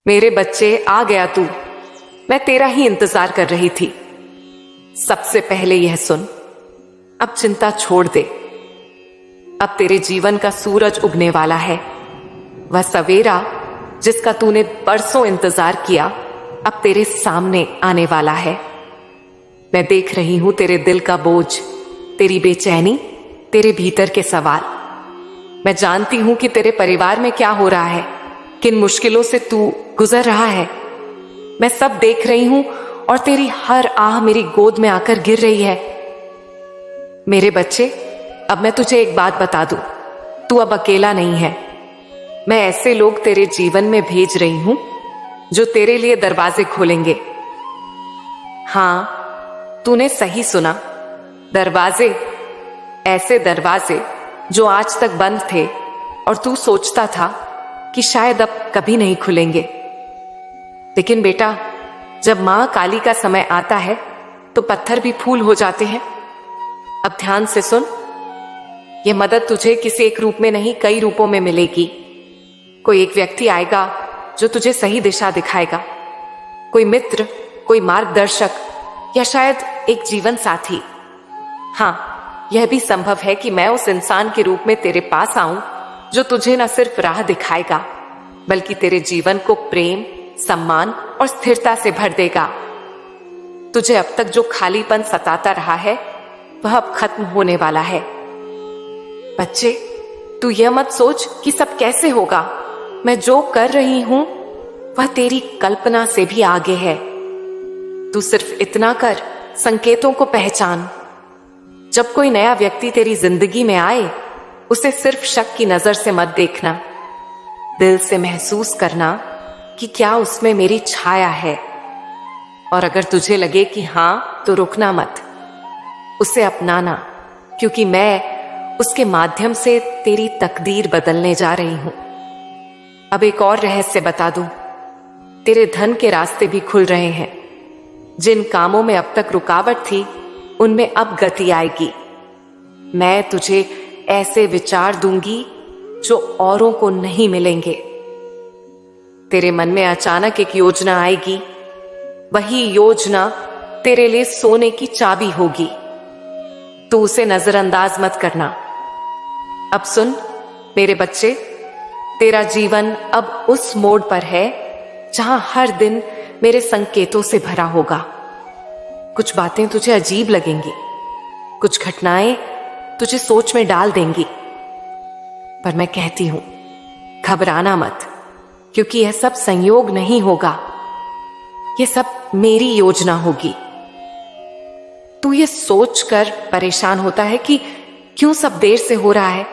मेरे बच्चे, आ गया तू। मैं तेरा ही इंतजार कर रही थी। सबसे पहले यह सुन, अब चिंता छोड़ दे। अब तेरे जीवन का सूरज उगने वाला है। वह सवेरा जिसका तूने बरसों इंतजार किया, अब तेरे सामने आने वाला है। मैं देख रही हूं तेरे दिल का बोझ, तेरी बेचैनी, तेरे भीतर के सवाल। मैं जानती हूं कि तेरे परिवार में क्या हो रहा है, किन मुश्किलों से तू गुजर रहा है। मैं सब देख रही हूं और तेरी हर आह मेरी गोद में आकर गिर रही है। मेरे बच्चे, अब मैं तुझे एक बात बता दूं, तू अब अकेला नहीं है। मैं ऐसे लोग तेरे जीवन में भेज रही हूं जो तेरे लिए दरवाजे खोलेंगे। हां, तूने सही सुना, दरवाजे। ऐसे दरवाजे जो आज तक बंद थे और तू सोचता था कि शायद अब कभी नहीं खुलेंगे। लेकिन बेटा, जब मां काली का समय आता है तो पत्थर भी फूल हो जाते हैं। अब ध्यान से सुन, यह मदद तुझे किसी एक रूप में नहीं, कई रूपों में मिलेगी। कोई एक व्यक्ति आएगा जो तुझे सही दिशा दिखाएगा, कोई मित्र, कोई मार्गदर्शक, या शायद एक जीवन साथी। हां, यह भी संभव है कि मैं उस इंसान के रूप में तेरे पास आऊं जो तुझे न सिर्फ राह दिखाएगा बल्कि तेरे जीवन को प्रेम, सम्मान और स्थिरता से भर देगा। तुझे अब तक जो खालीपन सताता रहा है वह अब खत्म होने वाला है। बच्चे, तू यह मत सोच कि सब कैसे होगा। मैं जो कर रही हूं वह तेरी कल्पना से भी आगे है। तू सिर्फ इतना कर, संकेतों को पहचान। जब कोई नया व्यक्ति तेरी जिंदगी में आए, उसे सिर्फ शक की नजर से मत देखना। दिल से महसूस करना कि क्या उसमें मेरी छाया है। और अगर तुझे लगे कि हां, तो रुकना मत, उसे अपनाना, क्योंकि मैं उसके माध्यम से तेरी तकदीर बदलने जा रही हूं। अब एक और रहस्य बता दूं, तेरे धन के रास्ते भी खुल रहे हैं। जिन कामों में अब तक रुकावट थी, उनमें अब गति आएगी। मैं तुझे ऐसे विचार दूंगी जो औरों को नहीं मिलेंगे। तेरे मन में अचानक एक योजना आएगी। वही योजना तेरे लिए सोने की चाबी होगी। तू उसे नजरअंदाज मत करना। अब सुन मेरे बच्चे, तेरा जीवन अब उस मोड़ पर है जहां हर दिन मेरे संकेतों से भरा होगा। कुछ बातें तुझे अजीब लगेंगी, कुछ घटनाएं तुझे सोच में डाल देंगी, पर मैं कहती हूं, घबराना मत, क्योंकि यह सब संयोग नहीं होगा। यह सब मेरी योजना होगी। तू ये सोचकर परेशान होता है कि क्यों सब देर से हो रहा है।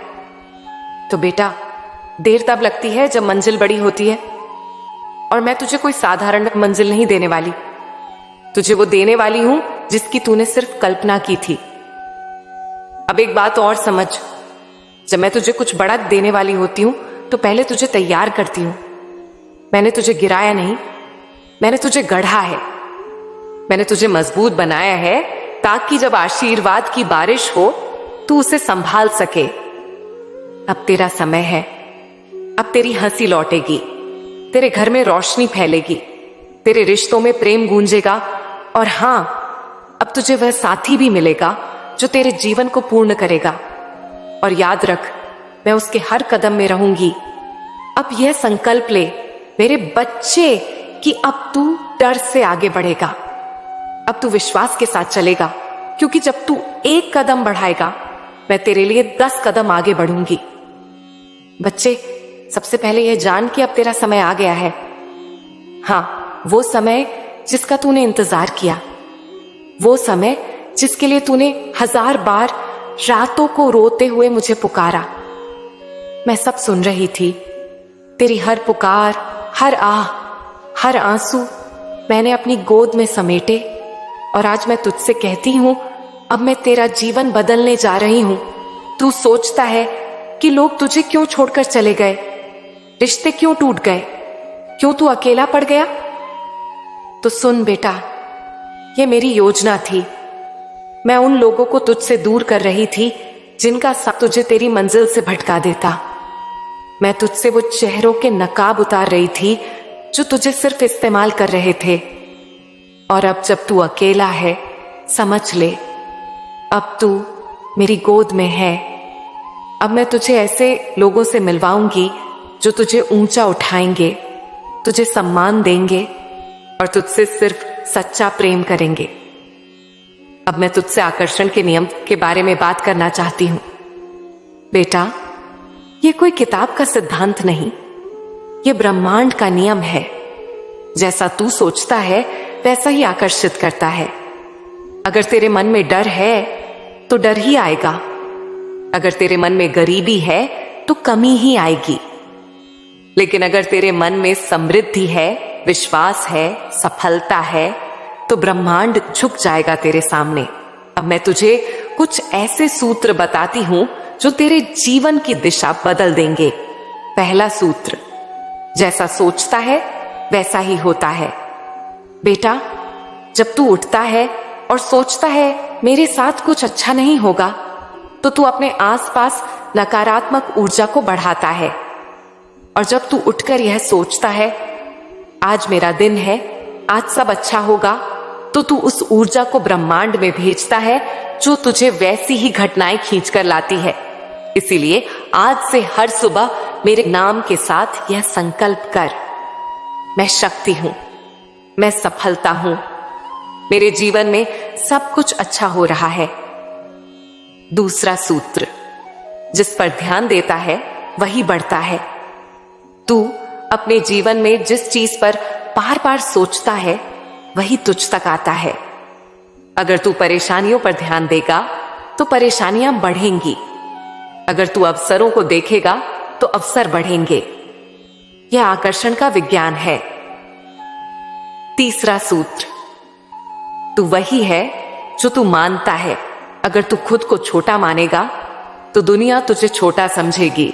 तो बेटा, देर तब लगती है जब मंजिल बड़ी होती है, और मैं तुझे कोई साधारण मंजिल नहीं देने वाली। तुझे वो देने वाली हूं जिसकी तूने सिर्फ कल्पना की थी। अब एक बात और समझ, जब मैं तुझे कुछ बड़ा देने वाली होती हूं तो पहले तुझे तैयार करती हूं। मैंने तुझे गिराया नहीं, मैंने तुझे गढ़ा है। मैंने तुझे मजबूत बनाया है ताकि जब आशीर्वाद की बारिश हो तू उसे संभाल सके। अब तेरा समय है। अब तेरी हंसी लौटेगी, तेरे घर में रोशनी फैलेगी, तेरे रिश्तों में प्रेम गूंजेगा, और हां, अब तुझे वह साथी भी मिलेगा जो तेरे जीवन को पूर्ण करेगा। और याद रख, मैं उसके हर कदम में रहूंगी। अब यह संकल्प ले मेरे बच्चे कि अब तू डर से आगे बढ़ेगा। अब तू विश्वास के साथ चलेगा, क्योंकि जब तू एक कदम बढ़ाएगा, मैं तेरे लिए 10 कदम आगे बढ़ूंगी। बच्चे, सबसे पहले यह जान कि अब तेरा समय आ गया है। हां, वो समय जिसका तूने इंतजार किया, वो समय जिसके लिए तूने 1000 बार रातों को रोते हुए मुझे पुकारा। मैं सब सुन रही थी, तेरी हर पुकार, हर आह, हर आंसू मैंने अपनी गोद में समेटे, और आज मैं तुझसे कहती हूं, अब मैं तेरा जीवन बदलने जा रही हूं। तू सोचता है कि लोग तुझे क्यों छोड़कर चले गए, रिश्ते क्यों टूट गए, क्यों तू अकेला पड़ गया। तो सुन बेटा, यह मेरी योजना थी। मैं उन लोगों को तुझसे दूर कर रही थी जिनका साथ तुझे तेरी मंजिल से भटका देता। मैं तुझसे वो चेहरों के नकाब उतार रही थी जो तुझे सिर्फ इस्तेमाल कर रहे थे। और अब जब तू अकेला है, समझ ले, अब तू मेरी गोद में है। अब मैं तुझे ऐसे लोगों से मिलवाऊंगी जो तुझे ऊंचा उठाएंगे, तुझे सम्मान देंगे और तुझसे सिर्फ सच्चा प्रेम करेंगे। अब मैं तुझसे आकर्षण के नियम के बारे में बात करना चाहती हूं। बेटा, ये कोई किताब का सिद्धांत नहीं, ये ब्रह्मांड का नियम है। जैसा तू सोचता है वैसा ही आकर्षित करता है। अगर तेरे मन में डर है तो डर ही आएगा। अगर तेरे मन में गरीबी है तो कमी ही आएगी। लेकिन अगर तेरे मन में समृद्धि है, विश्वास है, सफलता है, तो ब्रह्मांड झुक जाएगा तेरे सामने। अब मैं तुझे कुछ ऐसे सूत्र बताती हूं जो तेरे जीवन की दिशा बदल देंगे। पहला सूत्र, जैसा सोचता है वैसा ही होता है। बेटा, जब तू उठता है और सोचता है मेरे साथ कुछ अच्छा नहीं होगा, तो तू अपने आसपास नकारात्मक ऊर्जा को बढ़ाता है। और जब तू उठकर यह सोचता है आज मेरा दिन है, आज सब अच्छा होगा, तो तू उस ऊर्जा को ब्रह्मांड में भेजता है जो तुझे वैसी ही घटनाएं खींचकर लाती है। इसीलिए आज से हर सुबह मेरे नाम के साथ यह संकल्प कर, मैं शक्ति हूं, मैं सफलता हूं, मेरे जीवन में सब कुछ अच्छा हो रहा है। दूसरा सूत्र, जिस पर ध्यान देता है वही बढ़ता है। तू अपने जीवन में जिस चीज पर बार बार सोचता है वही तुझ तक आता है। अगर तू परेशानियों पर ध्यान देगा तो परेशानियां बढ़ेंगी। अगर तू अवसरों को देखेगा तो अवसर बढ़ेंगे। यह आकर्षण का विज्ञान है। तीसरा सूत्र, तू वही है जो तू मानता है। अगर तू खुद को छोटा मानेगा तो दुनिया तुझे छोटा समझेगी।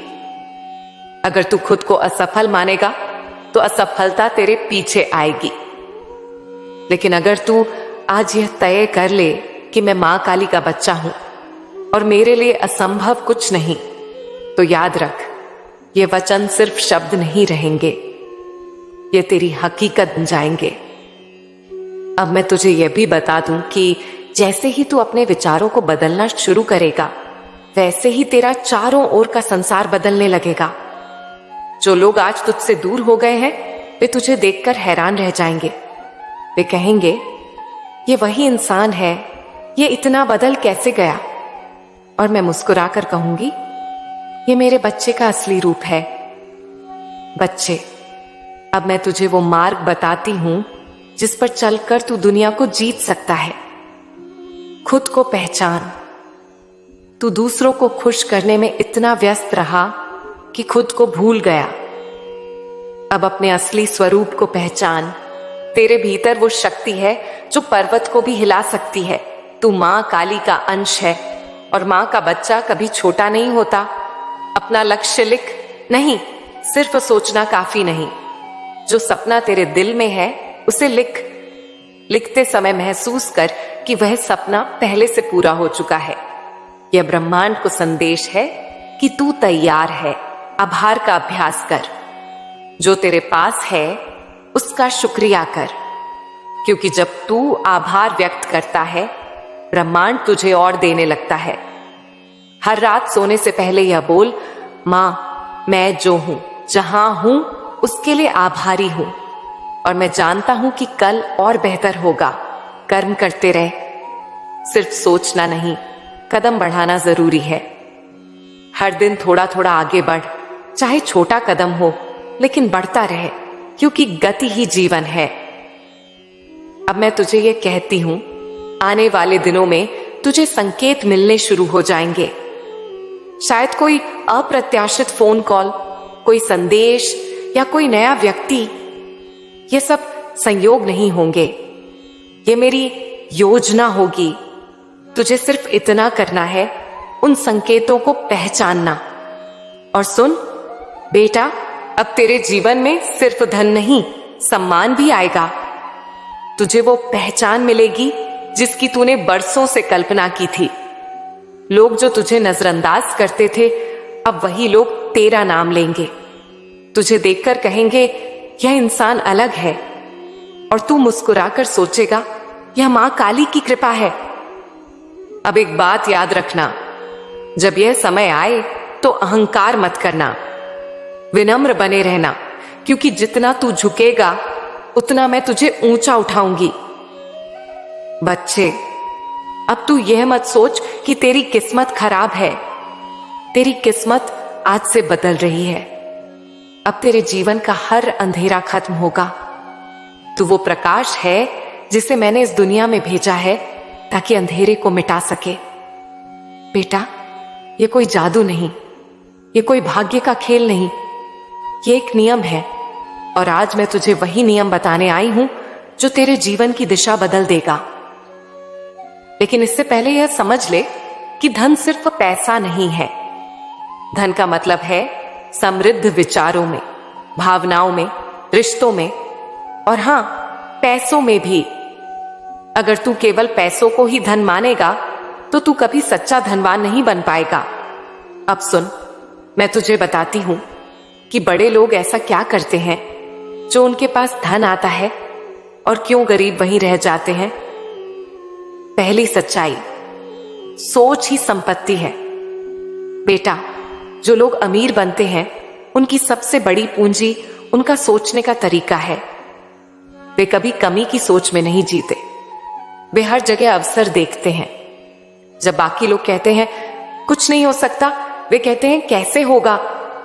अगर तू खुद को असफल मानेगा तो असफलता तेरे पीछे आएगी। लेकिन अगर तू आज यह तय कर ले कि मैं मां काली का बच्चा हूं और मेरे लिए असंभव कुछ नहीं, तो याद रख, ये वचन सिर्फ शब्द नहीं रहेंगे, ये तेरी हकीकत बन जाएंगे। अब मैं तुझे यह भी बता दूं कि जैसे ही तू अपने विचारों को बदलना शुरू करेगा, वैसे ही तेरा चारों ओर का संसार बदलने लगेगा। जो लोग आज तुझसे दूर हो गए हैं, वे तुझे देखकर हैरान रह जाएंगे। वे कहेंगे, ये वही इंसान है, ये इतना बदल कैसे गया? और मैं मुस्कुराकर कहूंगी, ये मेरे बच्चे का असली रूप है। बच्चे, अब मैं तुझे वो मार्ग बताती हूं जिस पर चलकर तू दुनिया को जीत सकता है। खुद को पहचान। तू दूसरों को खुश करने में इतना व्यस्त रहा कि खुद को भूल गया। अब अपने असली स्वरूप को पहचान। तेरे भीतर वो शक्ति है जो पर्वत को भी हिला सकती है। तू मां काली का अंश है और मां का बच्चा कभी छोटा नहीं होता। अपना लक्ष्य लिख, नहीं, सिर्फ सोचना काफी नहीं। जो सपना तेरे दिल में है उसे लिख। लिखते समय महसूस कर कि वह सपना पहले से पूरा हो चुका है। यह ब्रह्मांड को संदेश है कि तू तैयार है। आभार का अभ्यास कर। जो तेरे पास है उसका शुक्रिया कर, क्योंकि जब तू आभार व्यक्त करता है, ब्रह्मांड तुझे और देने लगता है। हर रात सोने से पहले यह बोल, मां, मैं जो हूं, जहां हूं, उसके लिए आभारी हूं और मैं जानता हूं कि कल और बेहतर होगा। कर्म करते रहे, सिर्फ सोचना नहीं, कदम बढ़ाना जरूरी है। हर दिन थोड़ा थोड़ा आगे बढ़, चाहे छोटा कदम हो, लेकिन बढ़ता रहे, क्योंकि गति ही जीवन है। अब मैं तुझे ये कहती हूं, आने वाले दिनों में तुझे संकेत मिलने शुरू हो जाएंगे। शायद कोई अप्रत्याशित फोन कॉल, कोई संदेश या कोई नया व्यक्ति। ये सब संयोग नहीं होंगे, ये मेरी योजना होगी। तुझे सिर्फ इतना करना है, उन संकेतों को पहचानना। और सुन बेटा, अब तेरे जीवन में सिर्फ धन नहीं, सम्मान भी आएगा। तुझे वो पहचान मिलेगी जिसकी तूने बरसों से कल्पना की थी। लोग जो तुझे नजरअंदाज करते थे, अब वही लोग तेरा नाम लेंगे। तुझे देखकर कहेंगे, यह इंसान अलग है, और तू मुस्कुराकर सोचेगा यह मां काली की कृपा है। अब एक बात याद रखना, जब यह समय आए तो अहंकार मत करना, विनम्र बने रहना, क्योंकि जितना तू झुकेगा उतना मैं तुझे ऊंचा उठाऊंगी। बच्चे, अब तू यह मत सोच कि तेरी किस्मत खराब है। तेरी किस्मत आज से बदल रही है। अब तेरे जीवन का हर अंधेरा खत्म होगा। तू वो प्रकाश है जिसे मैंने इस दुनिया में भेजा है ताकि अंधेरे को मिटा सके। बेटा, ये कोई जादू नहीं, ये कोई भाग्य का खेल नहीं, ये एक नियम है, और आज मैं तुझे वही नियम बताने आई हूं जो तेरे जीवन की दिशा बदल देगा। लेकिन इससे पहले यह समझ ले कि धन सिर्फ पैसा नहीं है। धन का मतलब है समृद्ध विचारों में, भावनाओं में, रिश्तों में, और हां, पैसों में भी। अगर तू केवल पैसों को ही धन मानेगा तो तू कभी सच्चा धनवान नहीं बन पाएगा। अब सुन, मैं तुझे बताती हूं कि बड़े लोग ऐसा क्या करते हैं जो उनके पास धन आता है और क्यों गरीब वहीं रह जाते हैं। पहली सच्चाई, सोच ही संपत्ति है। बेटा, जो लोग अमीर बनते हैं उनकी सबसे बड़ी पूंजी उनका सोचने का तरीका है। वे कभी कमी की सोच में नहीं जीते। वे हर जगह अवसर देखते हैं। जब बाकी लोग कहते हैं कुछ नहीं हो सकता, वे कहते हैं कैसे होगा,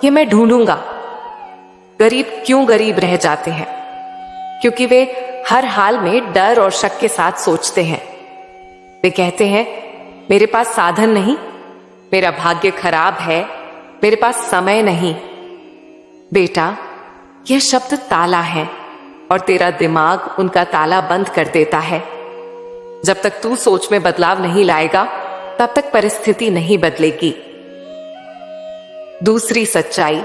ये मैं ढूंढूंगा। गरीब क्यों गरीब रह जाते हैं? क्योंकि वे हर हाल में डर और शक के साथ सोचते हैं। वे कहते हैं मेरे पास साधन नहीं, मेरा भाग्य खराब है, मेरे पास समय नहीं। बेटा, यह शब्द ताला है और तेरा दिमाग उनका ताला बंद कर देता है। जब तक तू सोच में बदलाव नहीं लाएगा तब तक परिस्थिति नहीं बदलेगी। दूसरी सच्चाई,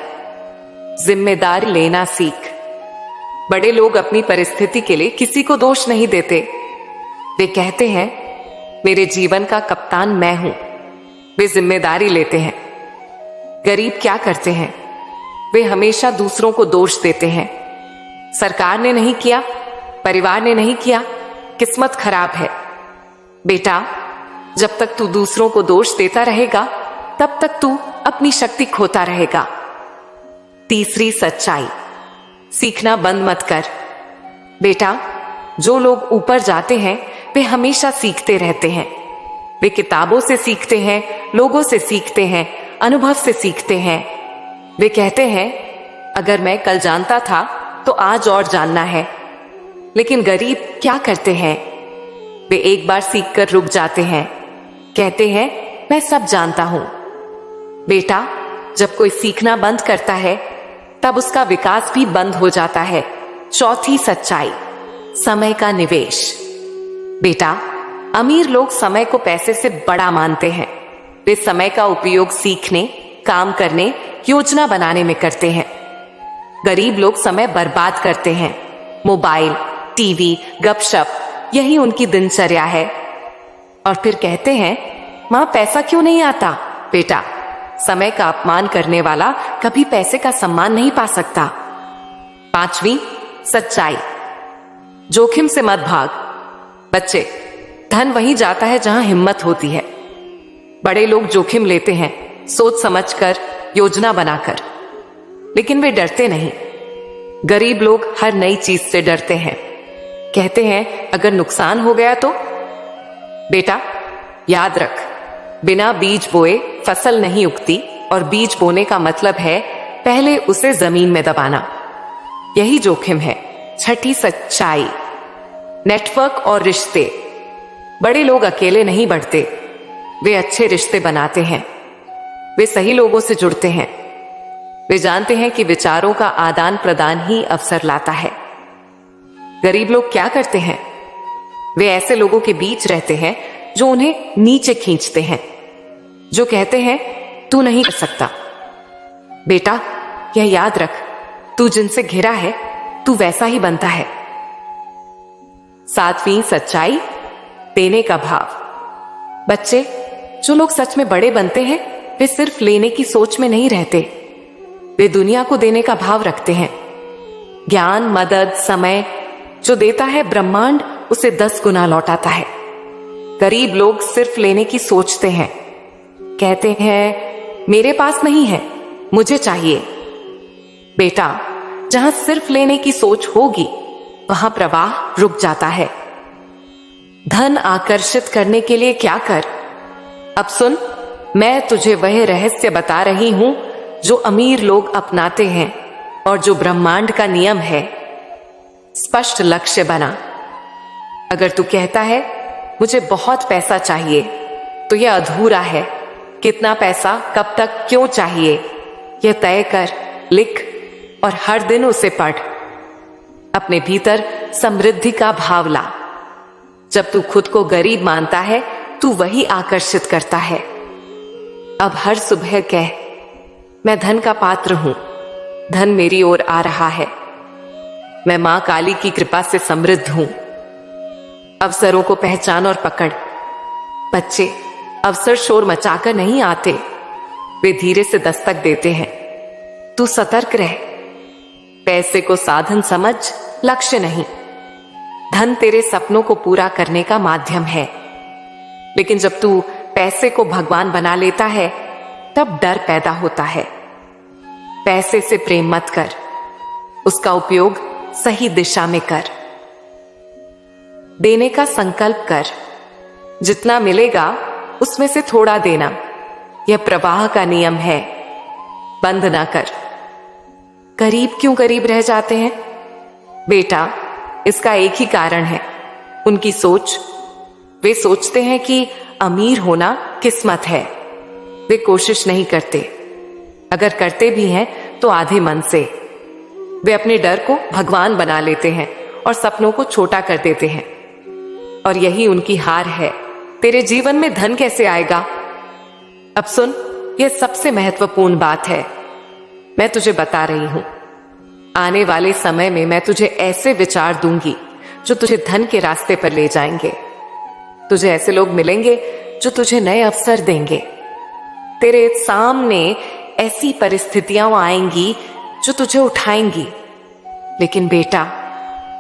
जिम्मेदारी लेना सीख। बड़े लोग अपनी परिस्थिति के लिए किसी को दोष नहीं देते। वे कहते हैं मेरे जीवन का कप्तान मैं हूं। वे जिम्मेदारी लेते हैं। गरीब क्या करते हैं? वे हमेशा दूसरों को दोष देते हैं। सरकार ने नहीं किया, परिवार ने नहीं किया, किस्मत खराब है। बेटा, जब तक तू दूसरों को दोष देता रहेगा तब तक तू अपनी शक्ति खोता रहेगा। तीसरी सच्चाई, सीखना बंद मत कर। बेटा, जो लोग ऊपर जाते हैं वे हमेशा सीखते रहते हैं। वे किताबों से सीखते हैं, लोगों से सीखते हैं, अनुभव से सीखते हैं। वे कहते हैं अगर मैं कल जानता था तो आज और जानना है। लेकिन गरीब क्या करते हैं? वे एक बार सीखकर रुक जाते हैं, कहते हैं मैं सब जानता हूं। बेटा, जब कोई सीखना बंद करता है तब उसका विकास भी बंद हो जाता है। चौथी सच्चाई, समय का निवेश। बेटा, अमीर लोग समय को पैसे से बड़ा मानते हैं। वे समय का उपयोग सीखने, काम करने, योजना बनाने में करते हैं। गरीब लोग समय बर्बाद करते हैं। मोबाइल, टीवी, गपशप, यही उनकी दिनचर्या है। और फिर कहते हैं मां पैसा क्यों नहीं आता? बेटा, समय का अपमान करने वाला कभी पैसे का सम्मान नहीं पा सकता। पांचवी सच्चाई, जोखिम से मत भाग। बच्चे, धन वहीं जाता है जहां हिम्मत होती है। बड़े लोग जोखिम लेते हैं, सोच समझकर, योजना बनाकर, लेकिन वे डरते नहीं। गरीब लोग हर नई चीज से डरते हैं। कहते हैं अगर नुकसान हो गया तो? बेटा, याद रख, बिना बीज बोए फसल नहीं उगती, और बीज बोने का मतलब है पहले उसे जमीन में दबाना। यही जोखिम है। छठी सच्चाई, नेटवर्क और रिश्ते। बड़े लोग अकेले नहीं बढ़ते, वे अच्छे रिश्ते बनाते हैं। वे सही लोगों से जुड़ते हैं। वे जानते हैं कि विचारों का आदान प्रदान ही अवसर लाता है। गरीब लोग क्या करते हैं? वे ऐसे लोगों के बीच रहते हैं जो उन्हें नीचे खींचते हैं, जो कहते हैं तू नहीं कर सकता। बेटा, यह याद रख, तू जिनसे घिरा है तू वैसा ही बनता है। सातवीं सच्चाई, देने का भाव। बच्चे, जो लोग सच में बड़े बनते हैं वे सिर्फ लेने की सोच में नहीं रहते, वे दुनिया को देने का भाव रखते हैं। ज्ञान, मदद, समय जो देता है ब्रह्मांड उसे 10 गुना लौटाता है। गरीब लोग सिर्फ लेने की सोचते हैं, कहते हैं मेरे पास नहीं है, मुझे चाहिए। बेटा, जहां सिर्फ लेने की सोच होगी वहां प्रवाह रुक जाता है। धन आकर्षित करने के लिए क्या कर? अब सुन, मैं तुझे वह रहस्य बता रही हूं जो अमीर लोग अपनाते हैं और जो ब्रह्मांड का नियम है। स्पष्ट लक्ष्य बना। अगर तू कहता है मुझे बहुत पैसा चाहिए, तो यह अधूरा है। कितना पैसा, कब तक, क्यों चाहिए, यह तय कर, लिख और हर दिन उसे पढ़। अपने भीतर समृद्धि का भाव ला। जब तू खुद को गरीब मानता है, तू वही आकर्षित करता है। अब हर सुबह कह, मैं धन का पात्र हूं, धन मेरी ओर आ रहा है। मैं मां काली की कृपा से समृद्ध हूं। अवसरों को पहचान और पकड़। बच्चे, अवसर शोर मचाकर नहीं आते, वे धीरे से दस्तक देते हैं। तू सतर्क रह। पैसे को साधन समझ, लक्ष्य नहीं। धन तेरे सपनों को पूरा करने का माध्यम है, लेकिन जब तू पैसे को भगवान बना लेता है तब डर पैदा होता है। पैसे से प्रेम मत कर, उसका उपयोग सही दिशा में कर। देने का संकल्प कर। जितना मिलेगा उसमें से थोड़ा देना, यह प्रवाह का नियम है। बंद ना कर। गरीब क्यों गरीब रह जाते हैं? बेटा, इसका एक ही कारण है, उनकी सोच। वे सोचते हैं कि अमीर होना किस्मत है। वे कोशिश नहीं करते, अगर करते भी हैं तो आधे मन से। वे अपने डर को भगवान बना लेते हैं और सपनों को छोटा कर देते हैं, और यही उनकी हार है। तेरे जीवन में धन कैसे आएगा? अब सुन, यह सबसे महत्वपूर्ण बात है। मैं तुझे बता रही हूं, आने वाले समय में मैं तुझे ऐसे विचार दूंगी जो तुझे धन के रास्ते पर ले जाएंगे। तुझे ऐसे लोग मिलेंगे जो तुझे नए अवसर देंगे। तेरे सामने ऐसी परिस्थितियां आएंगी जो तुझे उठाएंगी। लेकिन बेटा,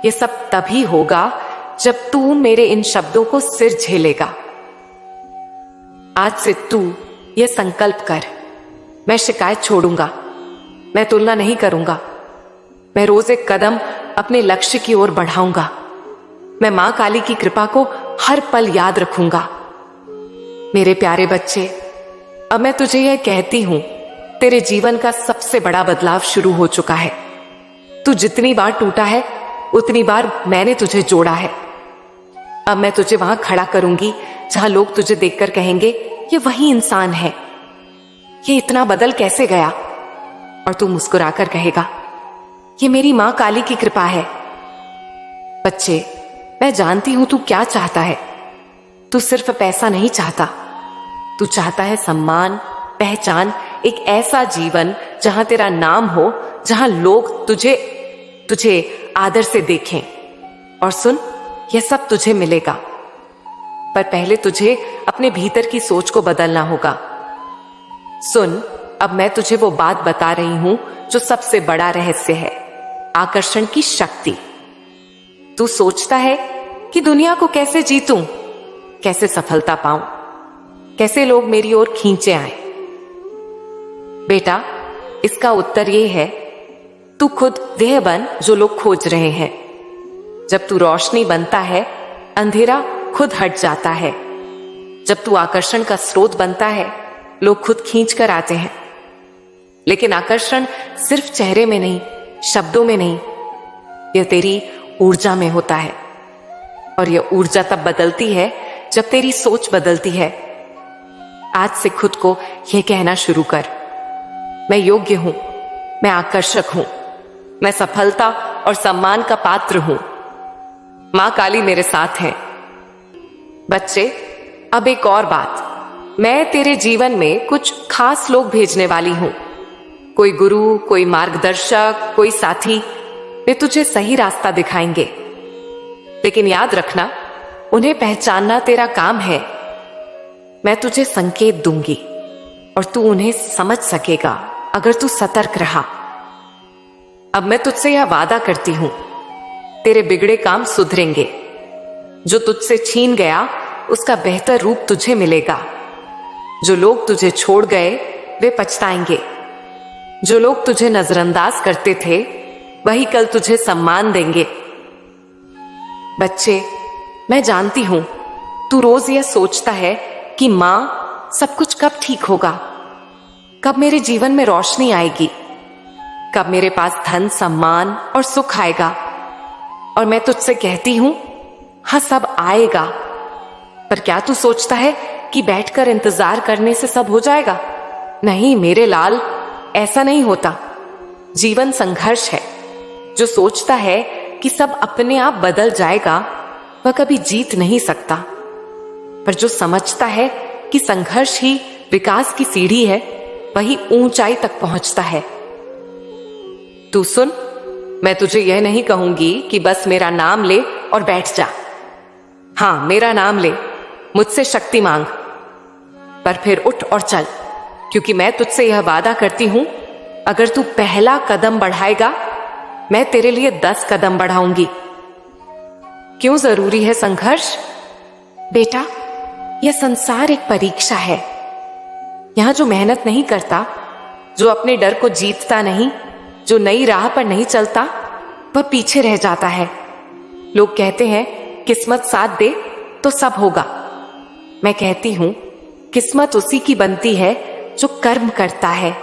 यह सब तभी होगा जब तू मेरे इन शब्दों को सिर झेलेगा। आज से तू यह संकल्प कर, मैं शिकायत छोड़ूंगा, मैं तुलना नहीं करूंगा। मैं रोज एक कदम अपने लक्ष्य की ओर बढ़ाऊंगा। मैं मां काली की कृपा को हर पल याद रखूंगा। मेरे प्यारे बच्चे, अब मैं तुझे यह कहती हूं, तेरे जीवन का सबसे बड़ा बदलाव शुरू हो चुका है। तू जितनी बार टूटा है उतनी बार मैंने तुझे जोड़ा है। अब मैं तुझे वहां खड़ा करूंगी जहां लोग तुझे देखकर कहेंगे ये वही इंसान है, ये इतना बदल कैसे गया? और तू मुस्कुराकर कहेगा ये मेरी मां काली की कृपा है। बच्चे, मैं जानती हूं तू क्या चाहता है। तू सिर्फ पैसा नहीं चाहता, तू चाहता है सम्मान, पहचान, एक ऐसा जीवन जहां तेरा नाम हो, जहां लोग तुझे आदर से देखें। और सुन, यह सब तुझे मिलेगा, पर पहले तुझे अपने भीतर की सोच को बदलना होगा। सुन, अब मैं तुझे वो बात बता रही हूं जो सबसे बड़ा रहस्य है, आकर्षण की शक्ति। तू सोचता है कि दुनिया को कैसे जीतूं, कैसे सफलता पाऊं, कैसे लोग मेरी ओर खींचे आए। बेटा, इसका उत्तर यह है, तू खुद वह बन जो लोग खोज रहे हैं। जब तू रोशनी बनता है, अंधेरा खुद हट जाता है। जब तू आकर्षण का स्रोत बनता है, लोग खुद खींच कर आते हैं। लेकिन आकर्षण सिर्फ चेहरे में नहीं, शब्दों में नहीं, यह तेरी ऊर्जा में होता है। और यह ऊर्जा तब बदलती है जब तेरी सोच बदलती है। आज से खुद को यह कहना शुरू कर, मैं योग्य हूं, मैं आकर्षक हूं, मैं सफलता और सम्मान का पात्र हूं। मां काली मेरे साथ है। बच्चे, अब एक और बात, मैं तेरे जीवन में कुछ खास लोग भेजने वाली हूं। कोई गुरु, कोई मार्गदर्शक, कोई साथी, वे तुझे सही रास्ता दिखाएंगे। लेकिन याद रखना, उन्हें पहचानना तेरा काम है। मैं तुझे संकेत दूंगी और तू उन्हें समझ सकेगा अगर तू सतर्क रहा। अब मैं तुझसे यह वादा करती हूं, तेरे बिगड़े काम सुधरेंगे। जो तुझसे छीन गया उसका बेहतर रूप तुझे मिलेगा। जो लोग तुझे छोड़ गए वे पछताएंगे। जो लोग तुझे नजरअंदाज करते थे वही कल तुझे सम्मान देंगे। बच्चे, मैं जानती हूं तू रोज यह सोचता है कि मां, सब कुछ कब ठीक होगा, कब मेरे जीवन में रोशनी आएगी, कब मेरे पास धन, सम्मान और सुख आएगा। और मैं तुझसे कहती हूं, हाँ सब आएगा, पर क्या तू सोचता है कि बैठकर इंतजार करने से सब हो जाएगा? नहीं मेरे लाल, ऐसा नहीं होता। जीवन संघर्ष है। जो सोचता है कि सब अपने आप बदल जाएगा वह कभी जीत नहीं सकता, पर जो समझता है कि संघर्ष ही विकास की सीढ़ी है वही ऊंचाई तक पहुंचता है। तू सुन, मैं तुझे यह नहीं कहूंगी कि बस मेरा नाम ले और बैठ जा। हां, मेरा नाम ले, मुझसे शक्ति मांग, पर फिर उठ और चल, क्योंकि मैं तुझसे यह वादा करती हूं, अगर तू पहला कदम बढ़ाएगा मैं तेरे लिए 10 कदम बढ़ाऊंगी। क्यों जरूरी है संघर्ष? बेटा, यह संसार एक परीक्षा है। यहां जो मेहनत नहीं करता, जो अपने डर को जीतता नहीं, जो नई राह पर नहीं चलता, वह पीछे रह जाता है। लोग कहते हैं किस्मत साथ दे तो सब होगा। मैं कहती हूं, किस्मत उसी की बनती है जो कर्म करता है।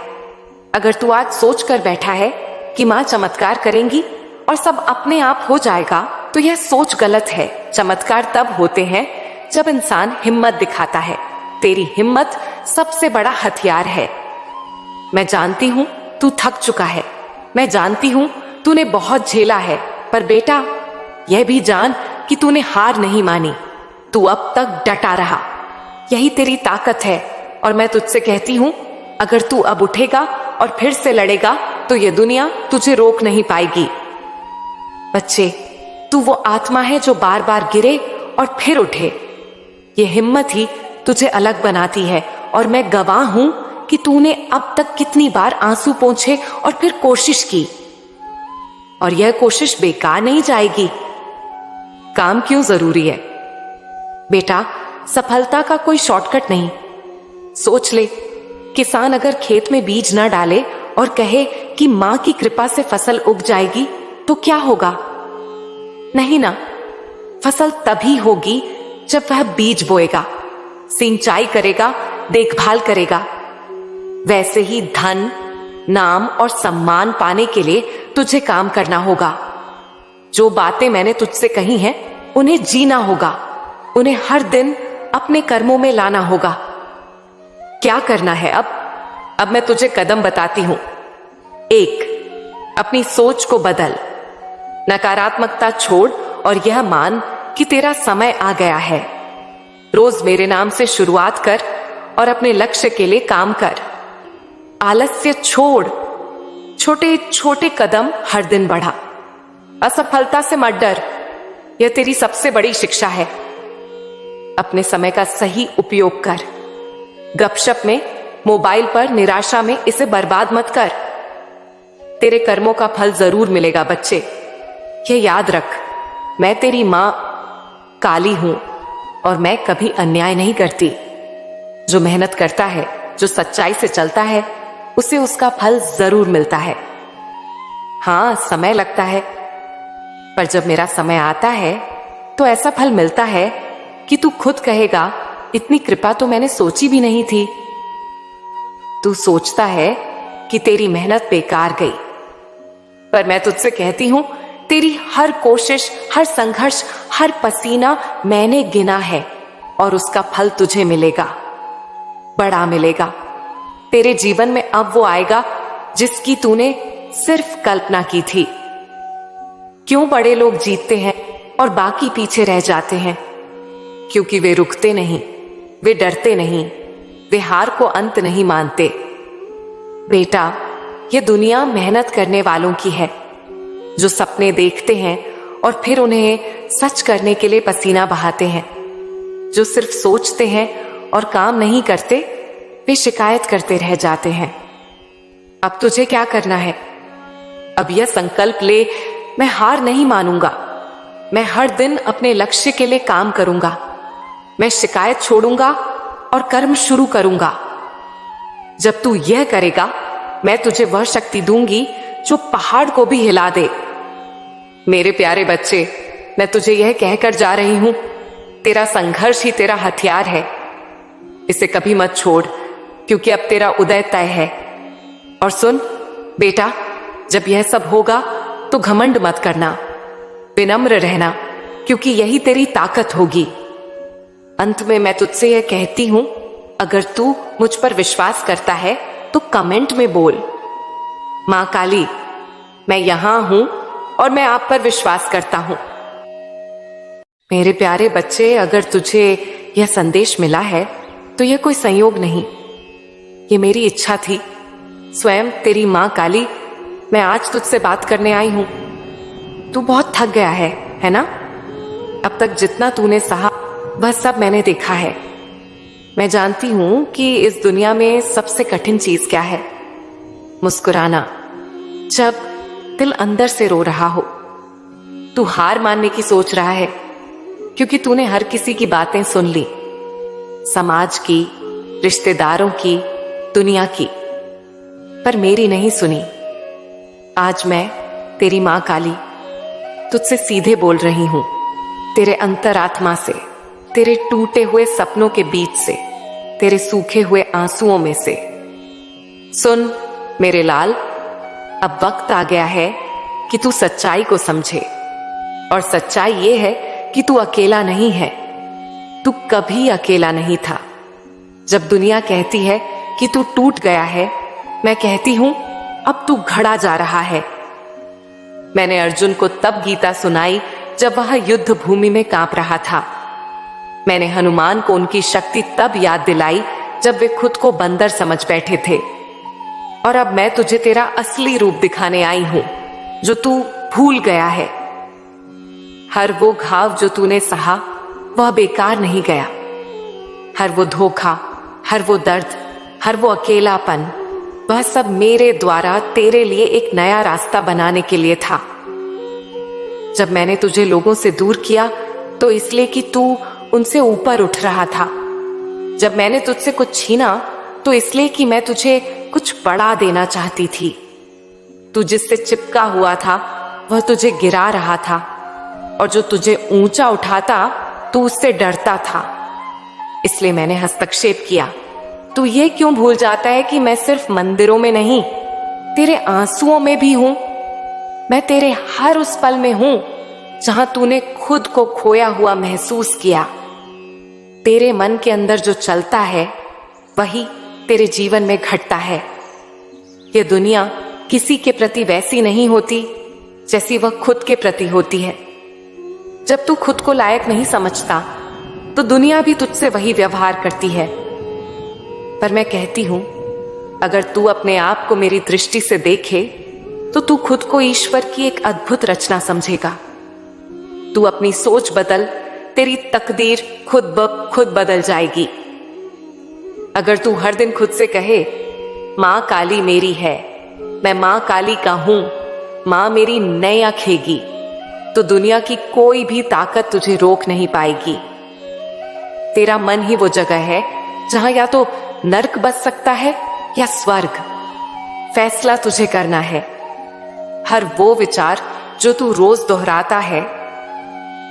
अगर तू आज सोच कर बैठा है कि मां चमत्कार करेंगी और सब अपने आप हो जाएगा, तो यह सोच गलत है। चमत्कार तब होते हैं जब इंसान हिम्मत दिखाता है। तेरी हिम्मत सबसे बड़ा हथियार है। मैं जानती हूं तू थक चुका है, मैं जानती हूं तूने बहुत झेला है, पर बेटा यह भी जान कि तूने हार नहीं मानी। तू अब तक डटा रहा, यही तेरी ताकत है। और मैं तुझसे कहती हूं, अगर तू अब उठेगा और फिर से लड़ेगा तो यह दुनिया तुझे रोक नहीं पाएगी। बच्चे, तू वो आत्मा है जो बार बार गिरे और फिर उठे। यह हिम्मत ही तुझे अलग बनाती है। और मैं गवाह हूं कि तूने अब तक कितनी बार आंसू पोंछे और फिर कोशिश की, और यह कोशिश बेकार नहीं जाएगी। काम क्यों जरूरी है? बेटा, सफलता का कोई शॉर्टकट नहीं। सोच ले, किसान अगर खेत में बीज न डाले और कहे कि मां की कृपा से फसल उग जाएगी, तो क्या होगा? नहीं ना, फसल तभी होगी जब वह बीज बोएगा, सिंचाई करेगा, देखभाल करेगा। वैसे ही धन, नाम और सम्मान पाने के लिए तुझे काम करना होगा। जो बातें मैंने तुझसे कही हैं उन्हें जीना होगा, उन्हें हर दिन अपने कर्मों में लाना होगा। क्या करना है अब मैं तुझे कदम बताती हूं। 1, अपनी सोच को बदल। नकारात्मकता छोड़ और यह मान कि तेरा समय आ गया है। रोज मेरे नाम से शुरुआत कर और अपने लक्ष्य के लिए काम कर। आलस्य छोड़, छोटे छोटे कदम हर दिन बढ़ा। असफलता से मत डर, यह तेरी सबसे बड़ी शिक्षा है। अपने समय का सही उपयोग कर। गपशप में, मोबाइल पर, निराशा में इसे बर्बाद मत कर। तेरे कर्मों का फल जरूर मिलेगा बच्चे। यह याद रख, मैं तेरी मां काली हूं और मैं कभी अन्याय नहीं करती। जो मेहनत करता है, जो सच्चाई से चलता है, उसे उसका फल जरूर मिलता है। हां, समय लगता है, पर जब मेरा समय आता है तो ऐसा फल मिलता है कि तू खुद कहेगा, इतनी कृपा तो मैंने सोची भी नहीं थी। तू सोचता है कि तेरी मेहनत बेकार गई, पर मैं तुझसे कहती हूं, तेरी हर कोशिश, हर संघर्ष, हर पसीना मैंने गिना है और उसका फल तुझे मिलेगा, बड़ा मिलेगा। तेरे जीवन में अब वो आएगा जिसकी तूने सिर्फ कल्पना की थी। क्यों बड़े लोग जीतते हैं और बाकी पीछे रह जाते हैं? क्योंकि वे रुकते नहीं, वे डरते नहीं, वे हार को अंत नहीं मानते। बेटा, यह दुनिया मेहनत करने वालों की है, जो सपने देखते हैं और फिर उन्हें सच करने के लिए पसीना बहाते हैं। जो सिर्फ सोचते हैं और काम नहीं करते, वे शिकायत करते रह जाते हैं। अब तुझे क्या करना है? अब यह संकल्प ले, मैं हार नहीं मानूंगा। मैं हर दिन अपने लक्ष्य के लिए काम करूंगा। मैं शिकायत छोड़ूंगा और कर्म शुरू करूंगा। जब तू यह करेगा, मैं तुझे वह शक्ति दूंगी जो पहाड़ को भी हिला दे। मेरे प्यारे बच्चे, मैं तुझे यह कहकर जा रही हूं, तेरा संघर्ष ही तेरा हथियार है। इसे कभी मत छोड़, क्योंकि अब तेरा उदय तय है। और सुन बेटा, जब यह सब होगा तो घमंड मत करना, विनम्र रहना, क्योंकि यही तेरी ताकत होगी। अंत में मैं तुझसे यह कहती हूं, अगर तू मुझ पर विश्वास करता है तो कमेंट में बोल, मां काली, मैं यहां हूं और मैं आप पर विश्वास करता हूं। मेरे प्यारे बच्चे, अगर तुझे यह संदेश मिला है तो यह कोई संयोग नहीं, ये मेरी इच्छा थी। स्वयं तेरी मां काली, मैं आज तुझसे बात करने आई हूं। तू बहुत थक गया है ना? अब तक जितना तूने सहा वह सब मैंने देखा है। मैं जानती हूं कि इस दुनिया में सबसे कठिन चीज क्या है। मुस्कुराना, जब दिल अंदर से रो रहा हो। तू हार मानने की सोच रहा है, क्योंकि तूने हर किसी की बातें सुन ली, समाज की, रिश्तेदारों की, दुनिया की, पर मेरी नहीं सुनी। आज मैं तेरी मां काली तुझसे सीधे बोल रही हूं, तेरे अंतरात्मा से, तेरे टूटे हुए सपनों के बीच से, तेरे सूखे हुए आंसुओं में से। सुन मेरे लाल, अब वक्त आ गया है कि तू सच्चाई को समझे। और सच्चाई ये है कि तू अकेला नहीं है। तू कभी अकेला नहीं था। जब दुनिया कहती है कि तू टूट गया है, मैं कहती हूं अब तू घड़ा जा रहा है। मैंने अर्जुन को तब गीता सुनाई जब वह युद्ध भूमि में कांप रहा था। मैंने हनुमान को उनकी शक्ति तब याद दिलाई जब वे खुद को बंदर समझ बैठे थे। और अब मैं तुझे तेरा असली रूप दिखाने आई हूं, जो तू भूल गया है। हर वो घाव जो तूने सहा, वह बेकार नहीं गया। हर वो धोखा, हर वो दर्द, हर वो अकेलापन, वह सब मेरे द्वारा तेरे लिए एक नया रास्ता बनाने के लिए था। जब मैंने तुझे लोगों से दूर किया तो इसलिए कि तू उनसे ऊपर उठ रहा था। जब मैंने तुझसे कुछ छीना तो इसलिए कि मैं तुझे कुछ बढ़ा देना चाहती थी। तू जिससे चिपका हुआ था वह तुझे गिरा रहा था, और जो तुझे ऊंचा उठाता तू उससे डरता था। इसलिए मैंने हस्तक्षेप किया। तू ये क्यों भूल जाता है कि मैं सिर्फ मंदिरों में नहीं, तेरे आंसुओं में भी हूं। मैं तेरे हर उस पल में हूं जहां तूने खुद को खोया हुआ महसूस किया। तेरे मन के अंदर जो चलता है वही तेरे जीवन में घटता है। यह दुनिया किसी के प्रति वैसी नहीं होती जैसी वह खुद के प्रति होती है। जब तू खुद को लायक नहीं समझता तो दुनिया भी तुझसे वही व्यवहार करती है। पर मैं कहती हूं, अगर तू अपने आप को मेरी दृष्टि से देखे तो तू खुद को ईश्वर की एक अद्भुत रचना समझेगा। तू अपनी सोच बदल, तेरी तकदीर खुद ब खुद बदल जाएगी। अगर तू हर दिन खुद से कहे, मां काली मेरी है, मैं मां काली का हूं, मां मेरी नैया खेगी, तो दुनिया की कोई भी ताकत तुझे रोक नहीं पाएगी। तेरा मन ही वो जगह है जहां या तो नर्क बस सकता है या स्वर्ग। फैसला तुझे करना है। हर वो विचार जो तू रोज दोहराता है,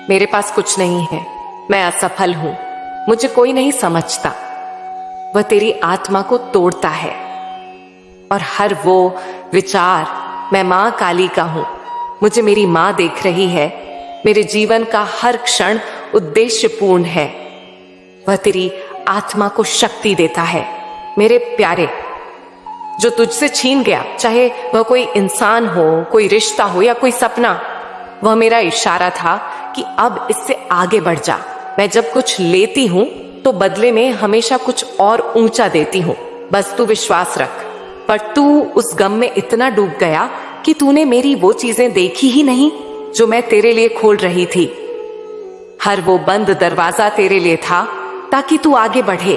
मेरे पास कुछ नहीं है, मैं असफल हूं, मुझे कोई नहीं समझता, वह तेरी आत्मा को तोड़ता है। और हर वो विचार, मैं मां काली का हूं, मुझे मेरी मां देख रही है, मेरे जीवन का हर क्षण उद्देश्यपूर्ण है, वह तेरी आत्मा को शक्ति देता है। मेरे प्यारे, जो तुझसे छीन गया, चाहे वह कोई इंसान हो, कोई रिश्ता हो या कोई सपना, वह मेरा इशारा था कि अब इससे आगे बढ़ जा। मैं जब कुछ लेती हूं तो बदले में हमेशा कुछ और ऊंचा देती हूं, बस तू विश्वास रख। पर तू उस गम में इतना डूब गया कि तूने मेरी वो चीजें देखी ही नहीं जो मैं तेरे लिए खोल रही थी। हर वो बंद दरवाजा तेरे लिए था ताकि तू आगे बढ़े,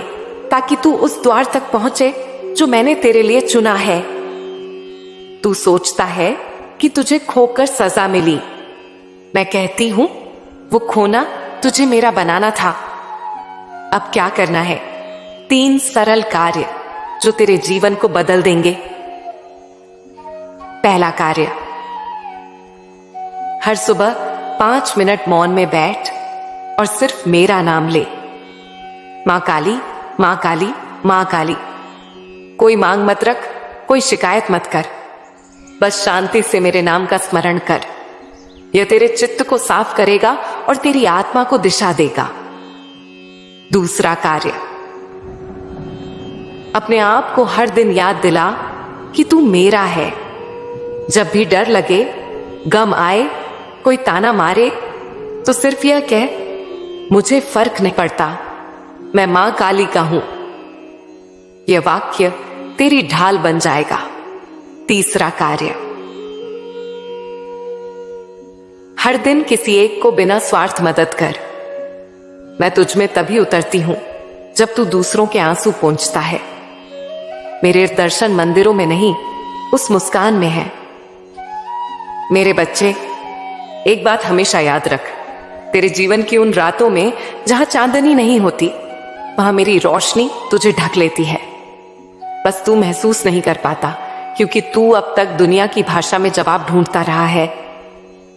ताकि तू उस द्वार तक पहुंचे जो मैंने तेरे लिए चुना है। तू सोचता है कि तुझे खोकर सजा मिली। मैं कहती हूं वो खोना तुझे मेरा बनाना था। अब क्या करना है? 3 सरल कार्य जो तेरे जीवन को बदल देंगे। पहला कार्य, हर सुबह 5 मिनट मौन में बैठ और सिर्फ मेरा नाम ले। मां काली, मां काली, मां काली। कोई मांग मत रख, कोई शिकायत मत कर, बस शांति से मेरे नाम का स्मरण कर। यह तेरे चित्त को साफ करेगा और तेरी आत्मा को दिशा देगा। दूसरा कार्य, अपने आप को हर दिन याद दिला कि तू मेरा है। जब भी डर लगे, गम आए, कोई ताना मारे, तो सिर्फ यह कह, मुझे फर्क नहीं पड़ता, मैं मां काली का हूं। यह वाक्य तेरी ढाल बन जाएगा। तीसरा कार्य, हर दिन किसी एक को बिना स्वार्थ मदद कर। मैं तुझ में तभी उतरती हूं जब तू दूसरों के आंसू पोंछता है। मेरे दर्शन मंदिरों में नहीं, उस मुस्कान में है। मेरे बच्चे, एक बात हमेशा याद रख, तेरे जीवन की उन रातों में जहां चांदनी नहीं होती, वहां मेरी रोशनी तुझे ढक लेती है। बस तू महसूस नहीं कर पाता, क्योंकि तू अब तक दुनिया की भाषा में जवाब ढूंढता रहा है,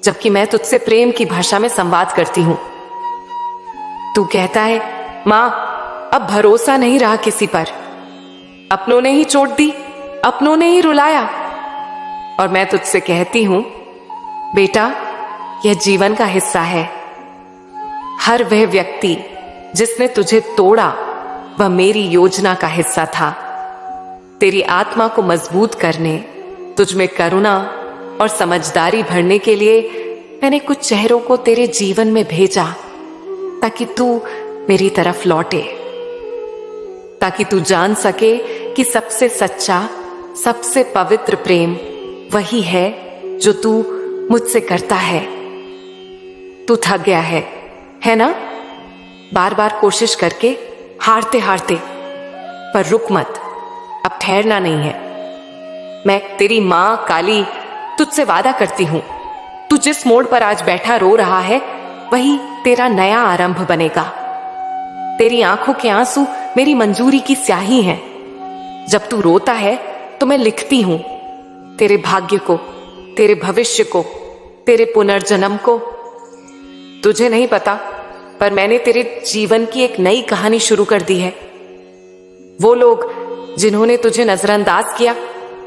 जबकि मैं तुझसे प्रेम की भाषा में संवाद करती हूं। तू कहता है, मां, अब भरोसा नहीं रहा किसी पर, अपनों ने ही चोट दी, अपनों ने ही रुलाया। और मैं तुझसे कहती हूं, बेटा, यह जीवन का हिस्सा है। हर वह व्यक्ति जिसने तुझे तोड़ा, वह मेरी योजना का हिस्सा था। तेरी आत्मा को मजबूत करने, तुझ में करुणा और समझदारी भरने के लिए मैंने कुछ चेहरों को तेरे जीवन में भेजा, ताकि तू मेरी तरफ लौटे, ताकि तू जान सके कि सबसे सच्चा, सबसे पवित्र प्रेम वही है जो तू मुझसे करता है। तू थक गया है ना? बार बार कोशिश करके हारते हारते, पर रुक मत, अब ठहरना नहीं है। मैं तेरी मां काली तुझसे वादा करती हूं, तू जिस मोड़ पर आज बैठा रो रहा है, वही तेरा नया आरंभ बनेगा। तेरी आंखों के आंसू मेरी मंजूरी की स्याही हैं। जब तू रोता है तो मैं लिखती हूं तेरे भाग्य को, तेरे भविष्य को, तेरे पुनर्जन्म को। तुझे नहीं पता, पर मैंने तेरे जीवन की एक नई कहानी शुरू कर दी है। वो लोग जिन्होंने तुझे नजरअंदाज किया,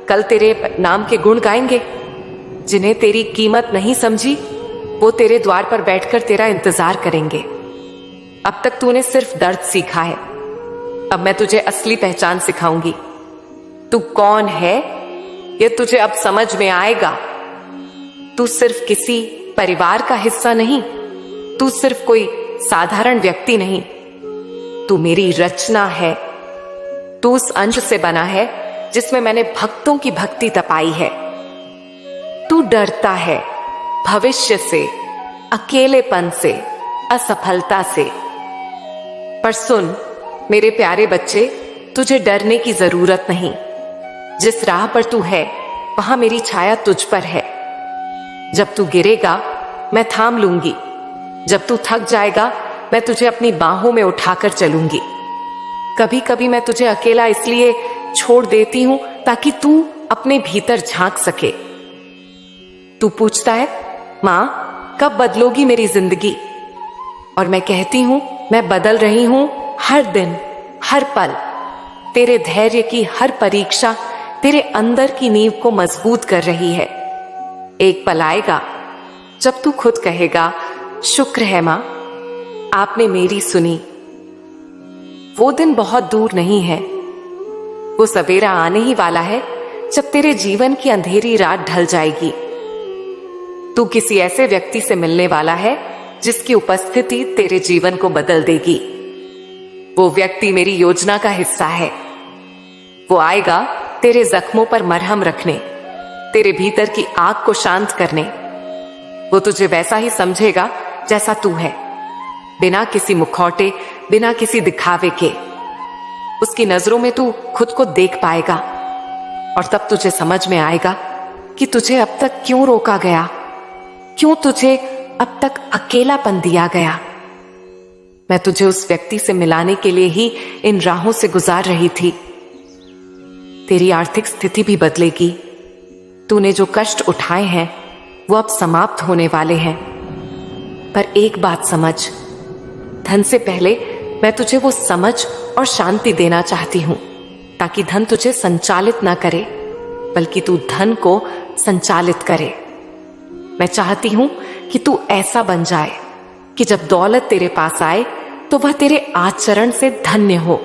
कल तेरे नाम के गुण गाएंगे। जिन्हें तेरी कीमत नहीं समझी, वो तेरे द्वार पर बैठकर तेरा इंतजार करेंगे। अब तक तूने सिर्फ दर्द सीखा है, अब मैं तुझे असली पहचान सिखाऊंगी। तू कौन है, यह तुझे अब समझ में आएगा। तू सिर्फ किसी परिवार का हिस्सा नहीं, तू सिर्फ कोई साधारण व्यक्ति नहीं, तू मेरी रचना है। तू उस अंश से बना है जिसमें मैंने भक्तों की भक्ति तपाई है। तू डरता है भविष्य से, अकेलेपन से, असफलता से, पर सुन मेरे प्यारे बच्चे, तुझे डरने की जरूरत नहीं। जिस राह पर तू है, वहां मेरी छाया तुझ पर है। जब तू गिरेगा, मैं थाम लूंगी। जब तू थक जाएगा, मैं तुझे अपनी बाहों में उठाकर चलूंगी। कभी कभी मैं तुझे अकेला इसलिए छोड़ देती हूं ताकि तू अपने भीतर झांक सके। तू पूछता है, मां, कब बदलोगी मेरी जिंदगी? और मैं कहती हूं, मैं बदल रही हूं हर दिन, हर पल। तेरे धैर्य की हर परीक्षा तेरे अंदर की नींव को मजबूत कर रही है। एक पल आएगा जब तू खुद कहेगा, शुक्र है मां, आपने मेरी सुनी। वो दिन बहुत दूर नहीं है, वो सवेरा आने ही वाला है जब तेरे जीवन की अंधेरी रात ढल जाएगी। तू किसी ऐसे व्यक्ति से मिलने वाला है जिसकी उपस्थिति तेरे जीवन को बदल देगी। वो व्यक्ति मेरी योजना का हिस्सा है। वो आएगा तेरे जख्मों पर मरहम रखने, तेरे भीतर की आग को शांत करने। वो तुझे वैसा ही समझेगा जैसा तू है, बिना किसी मुखौटे, बिना किसी दिखावे के। उसकी नजरों में तू खुद को देख पाएगा और तब तुझे समझ में आएगा कि तुझे अब तक क्यों रोका गया, क्यों तुझे अब तक अकेलापन दिया गया। मैं तुझे उस व्यक्ति से मिलाने के लिए ही इन राहों से गुजार रही थी। तेरी आर्थिक स्थिति भी बदलेगी। तूने जो कष्ट उठाए हैं वो अब समाप्त होने वाले हैं। पर एक बात समझ, धन से पहले मैं तुझे वो समझ और शांति देना चाहती हूं, ताकि धन तुझे संचालित ना करे, बल्कि तू धन को संचालित करे। मैं चाहती हूं कि तू ऐसा बन जाए कि जब दौलत तेरे पास आए तो वह तेरे आचरण से धन्य हो।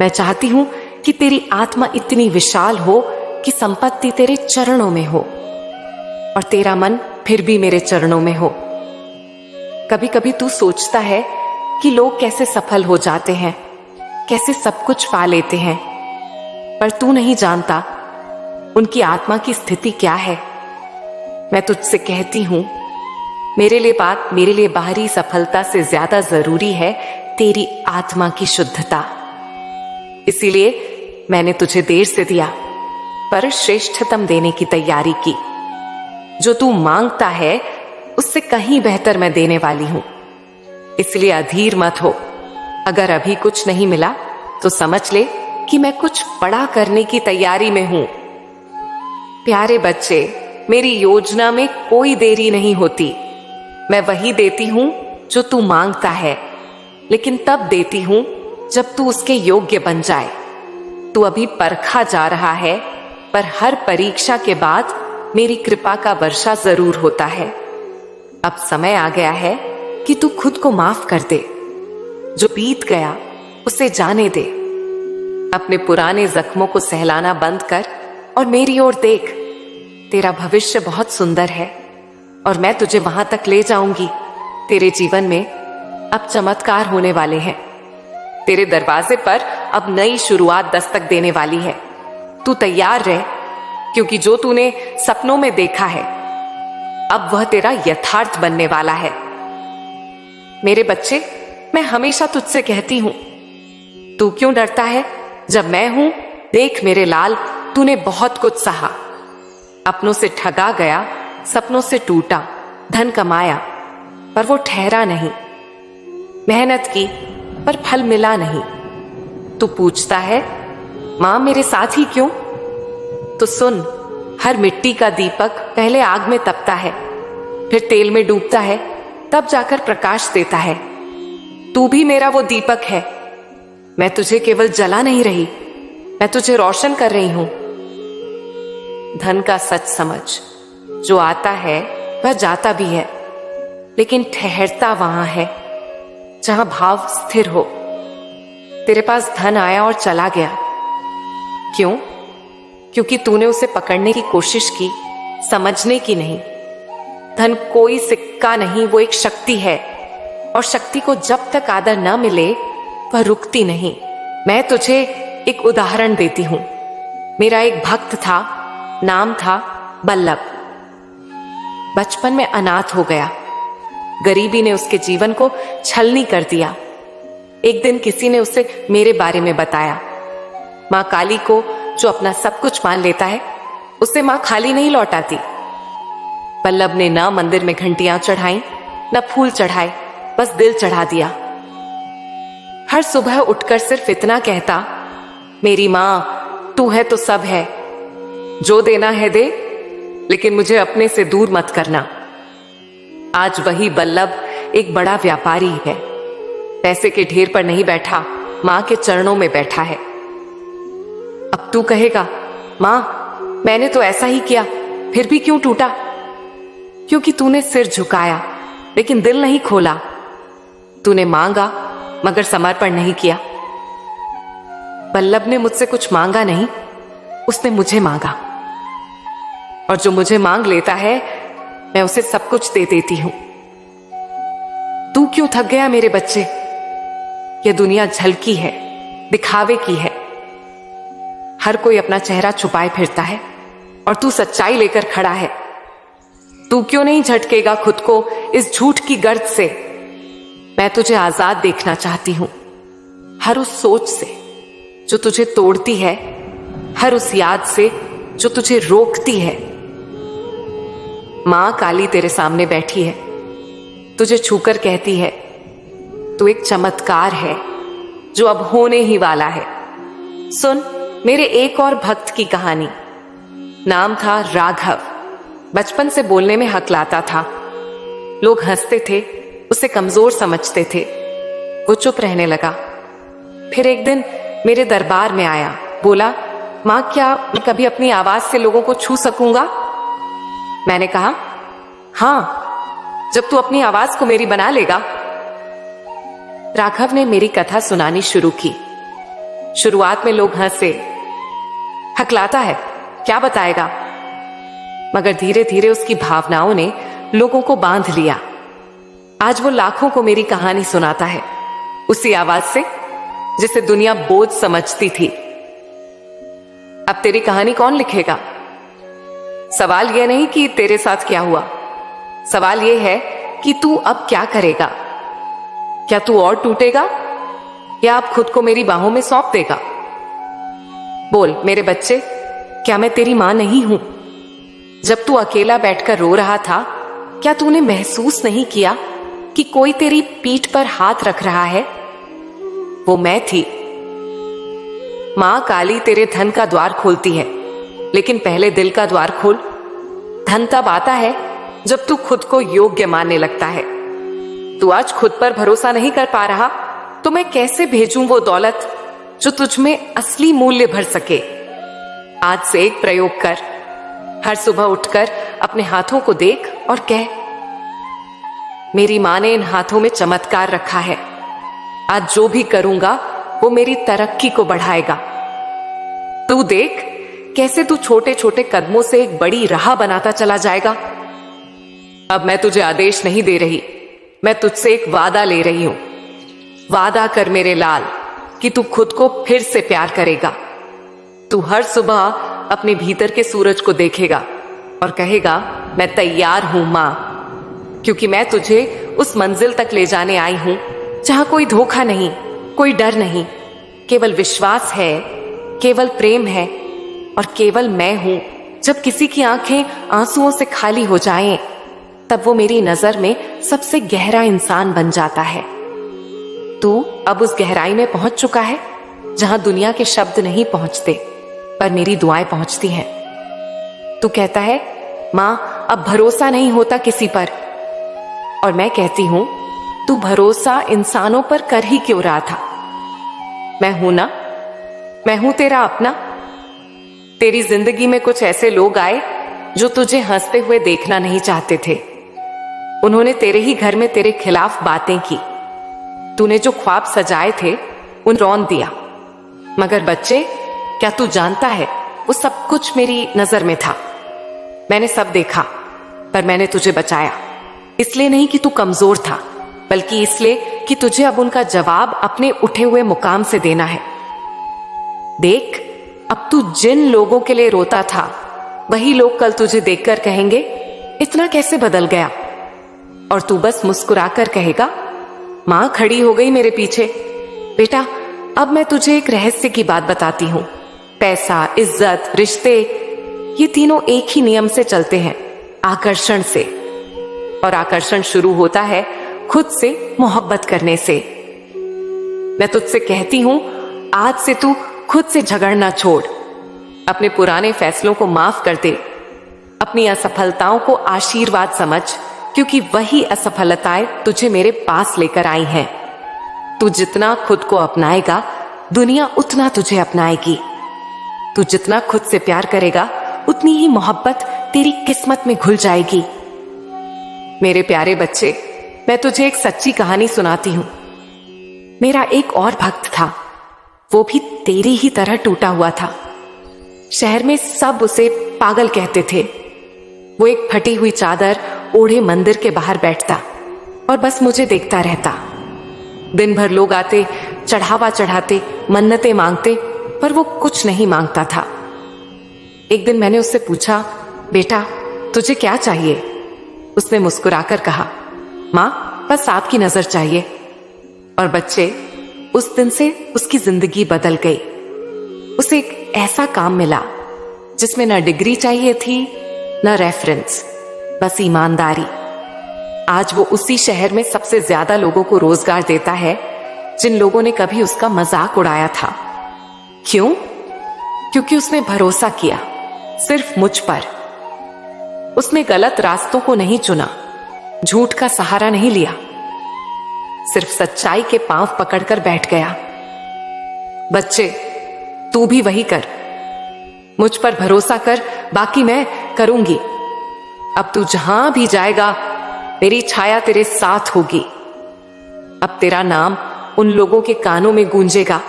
मैं चाहती हूं कि तेरी आत्मा इतनी विशाल हो कि संपत्ति तेरे चरणों में हो और तेरा मन फिर भी मेरे चरणों में हो। कभी कभी तू सोचता है कि लोग कैसे सफल हो जाते हैं, कैसे सब कुछ पा लेते हैं, पर तू नहीं जानता उनकी आत्मा की स्थिति क्या है। मैं तुझसे कहती हूं, मेरे लिए बाहरी सफलता से ज्यादा जरूरी है तेरी आत्मा की शुद्धता। इसीलिए मैंने तुझे देर से दिया, पर श्रेष्ठतम देने की तैयारी की। जो तू मांगता है उससे कहीं बेहतर मैं देने वाली हूं। इसलिए अधीर मत हो। अगर अभी कुछ नहीं मिला तो समझ ले कि मैं कुछ बड़ा करने की तैयारी में हूं। प्यारे बच्चे, मेरी योजना में कोई देरी नहीं होती। मैं वही देती हूं जो तू मांगता है, लेकिन तब देती हूं जब तू उसके योग्य बन जाए। तू अभी परखा जा रहा है, पर हर परीक्षा के बाद मेरी कृपा का वर्षा जरूर होता है। अब समय आ गया है कि तू खुद को माफ कर दे। जो बीत गया उसे जाने दे। अपने पुराने जख्मों को सहलाना बंद कर और मेरी ओर देख। तेरा भविष्य बहुत सुंदर है और मैं तुझे वहां तक ले जाऊंगी। तेरे जीवन में अब चमत्कार होने वाले हैं। तेरे दरवाजे पर अब नई शुरुआत दस्तक देने वाली है। तू तैयार रह, क्योंकि जो तूने सपनों में देखा है अब वह तेरा यथार्थ बनने वाला है। मेरे बच्चे, मैं हमेशा तुझसे कहती हूं, तू क्यों डरता है जब मैं हूं? देख मेरे लाल, तूने बहुत कुछ सहा। अपनों से ठगा गया, सपनों से टूटा, धन कमाया पर वो ठहरा नहीं। मेहनत की पर फल मिला नहीं। तू पूछता है, मां मेरे साथ ही क्यों? तो सुन, हर मिट्टी का दीपक पहले आग में तपता है, फिर तेल में डूबता है, तब जाकर प्रकाश देता है। तू भी मेरा वो दीपक है। मैं तुझे केवल जला नहीं रही, मैं तुझे रोशन कर रही हूं। धन का सच समझ, जो आता है वह जाता भी है, लेकिन ठहरता वहां है जहां भाव स्थिर हो। तेरे पास धन आया और चला गया। क्यों? क्योंकि तूने उसे पकड़ने की कोशिश की, समझने की नहीं। धन कोई सिक्का नहीं, वो एक शक्ति है, और शक्ति को जब तक आदर न मिले वह रुकती नहीं। मैं तुझे एक उदाहरण देती हूं। मेरा एक भक्त था, नाम था बल्लभ। बचपन में अनाथ हो गया। गरीबी ने उसके जीवन को छलनी कर दिया। एक दिन किसी ने उसे मेरे बारे में बताया। मां काली को जो अपना सब कुछ मान लेता है, उसे मां खाली नहीं लौटाती। बल्लभ ने न मंदिर में घंटियां चढ़ाई, न फूल चढ़ाए, बस दिल चढ़ा दिया। हर सुबह उठकर सिर्फ इतना कहता, मेरी मां तू है तो सब है, जो देना है दे, लेकिन मुझे अपने से दूर मत करना। आज वही बल्लभ एक बड़ा व्यापारी है। पैसे के ढेर पर नहीं बैठा, मां के चरणों में बैठा है। अब तू कहेगा, मां मैंने तो ऐसा ही किया, फिर भी क्यों टूटा? क्योंकि तूने सिर झुकाया लेकिन दिल नहीं खोला। तूने मांगा मगर समर्पण नहीं किया। बल्लभ ने मुझसे कुछ मांगा नहीं, उसने मुझे मांगा, और जो मुझे मांग लेता है मैं उसे सब कुछ दे देती हूं। तू क्यों थक गया मेरे बच्चे? यह दुनिया झलकी है, दिखावे की है। हर कोई अपना चेहरा छुपाए फिरता है और तू सच्चाई लेकर खड़ा है। तू क्यों नहीं झटकेगा खुद को इस झूठ की गर्द से? मैं तुझे आजाद देखना चाहती हूं, हर उस सोच से जो तुझे तोड़ती है, हर उस याद से जो तुझे रोकती है। मां काली तेरे सामने बैठी है, तुझे छूकर कहती है तू एक चमत्कार है जो अब होने ही वाला है। सुन मेरे एक और भक्त की कहानी। नाम था राघव। बचपन से बोलने में हकलाता था। लोग हंसते थे, उसे कमजोर समझते थे। वो चुप रहने लगा। फिर एक दिन मेरे दरबार में आया। बोला, मां क्या मैं कभी अपनी आवाज से लोगों को छू सकूंगा? मैंने कहा, हां, जब तू अपनी आवाज को मेरी बना लेगा। राघव ने मेरी कथा सुनानी शुरू की। शुरुआत में लोग हंसे, हकलाता है, क्या बताएगा? मगर धीरे धीरे उसकी भावनाओं ने लोगों को बांध लिया। आज वो लाखों को मेरी कहानी सुनाता है, उसी आवाज से जिसे दुनिया बोझ समझती थी। अब तेरी कहानी कौन लिखेगा? सवाल यह नहीं कि तेरे साथ क्या हुआ, सवाल यह है कि तू अब क्या करेगा। क्या तू और टूटेगा या अब खुद को मेरी बाहों में सौंप देगा? बोल मेरे बच्चे, क्या मैं तेरी मां नहीं हूं? जब तू अकेला बैठकर रो रहा था, क्या तूने महसूस नहीं किया कि कोई तेरी पीठ पर हाथ रख रहा है? वो मैं थी। मां काली तेरे धन का द्वार खोलती है, लेकिन पहले दिल का द्वार खोल। धन तब आता है जब तू खुद को योग्य मानने लगता है। तू आज खुद पर भरोसा नहीं कर पा रहा, तो मैं कैसे भेजूं वो दौलत जो तुझ में असली मूल्य भर सके। आज से एक प्रयोग कर। हर सुबह उठकर अपने हाथों को देख और कह, मेरी मां ने इन हाथों में चमत्कार रखा है। आज जो भी करूंगा वो मेरी तरक्की को बढ़ाएगा। तू देख कैसे तू छोटे छोटे कदमों से एक बड़ी राह बनाता चला जाएगा। अब मैं तुझे आदेश नहीं दे रही, मैं तुझसे एक वादा ले रही हूं। वादा कर मेरे लाल कि तू खुद को फिर से प्यार करेगा। तू हर सुबह अपने भीतर के सूरज को देखेगा और कहेगा, मैं तैयार हूं मां, क्योंकि मैं तुझे उस मंजिल तक ले जाने आई हूं जहां कोई धोखा नहीं, कोई डर नहीं, केवल विश्वास है, केवल प्रेम है और केवल मैं हूं। जब किसी की आंखें आंसुओं से खाली हो जाएं, तब वो मेरी नजर में सबसे गहरा इंसान बन जाता है। तू अब उस गहराई में पहुंच चुका है जहां दुनिया के शब्द नहीं पहुंचते, पर मेरी दुआएं पहुंचती हैं। तू कहता है, मां अब भरोसा नहीं होता किसी पर, और मैं कहती हूं, तू भरोसा इंसानों पर कर ही क्यों रहा था? मैं हूं ना, मैं हूं तेरा अपना। तेरी जिंदगी में कुछ ऐसे लोग आए जो तुझे हंसते हुए देखना नहीं चाहते थे। उन्होंने तेरे ही घर में तेरे खिलाफ बातें की। तूने जो ख्वाब सजाए थे उन रौन दिया। मगर बच्चे, क्या तू जानता है, वो सब कुछ मेरी नजर में था। मैंने सब देखा, पर मैंने तुझे बचाया। इसलिए नहीं कि तू कमजोर था, बल्कि इसलिए कि तुझे अब उनका जवाब अपने उठे हुए मुकाम से देना है। देख, अब तू जिन लोगों के लिए रोता था, वही लोग कल तुझे देखकर कहेंगे, इतना कैसे बदल गया? और तू बस मुस्कुराकर कहेगा, मां खड़ी हो गई मेरे पीछे। बेटा, अब मैं तुझे एक रहस्य की बात बताती हूं। पैसा, इज्जत, रिश्ते, ये तीनों एक ही नियम से चलते हैं, आकर्षण से। और आकर्षण शुरू होता है खुद से मोहब्बत करने से। मैं तुझसे कहती हूं, आज से तू खुद से झगड़ना छोड़। अपने पुराने फैसलों को माफ कर दे। अपनी असफलताओं को आशीर्वाद समझ, क्योंकि वही असफलताएं तुझे मेरे पास लेकर आई हैं। तू जितना खुद को अपनाएगा, दुनिया उतना तुझे अपनाएगी। तू जितना खुद से प्यार करेगा, उतनी ही मोहब्बत तेरी किस्मत में घुल जाएगी। मेरे प्यारे बच्चे, मैं तुझे एक सच्ची कहानी सुनाती हूं। मेरा एक और भक्त था, वो भी तेरी ही तरह टूटा हुआ था। शहर में सब उसे पागल कहते थे। वो एक फटी हुई चादर ओढ़े मंदिर के बाहर बैठता और बस मुझे देखता रहता। दिन भर लोग आते, चढ़ावा चढ़ाते, मन्नतें मांगते, पर वो कुछ नहीं मांगता था। एक दिन मैंने उससे पूछा, बेटा तुझे क्या चाहिए? उसने मुस्कुराकर कहा, मां बस आपकी नजर चाहिए। और बच्चे, उस दिन से उसकी जिंदगी बदल गई। उसे एक ऐसा काम मिला जिसमें न डिग्री चाहिए थी, न रेफरेंस, बस ईमानदारी। आज वो उसी शहर में सबसे ज्यादा लोगों को रोजगार देता है जिन लोगों ने कभी उसका मजाक उड़ाया था। क्यों? क्योंकि उसने भरोसा किया सिर्फ मुझ पर। उसने गलत रास्तों को नहीं चुना, झूठ का सहारा नहीं लिया, सिर्फ सच्चाई के पांव पकड़कर बैठ गया। बच्चे, तू भी वही कर। मुझ पर भरोसा कर, बाकी मैं करूंगी। अब तू जहां भी जाएगा मेरी छाया तेरे साथ होगी। अब तेरा नाम उन लोगों के कानों में गूंजेगा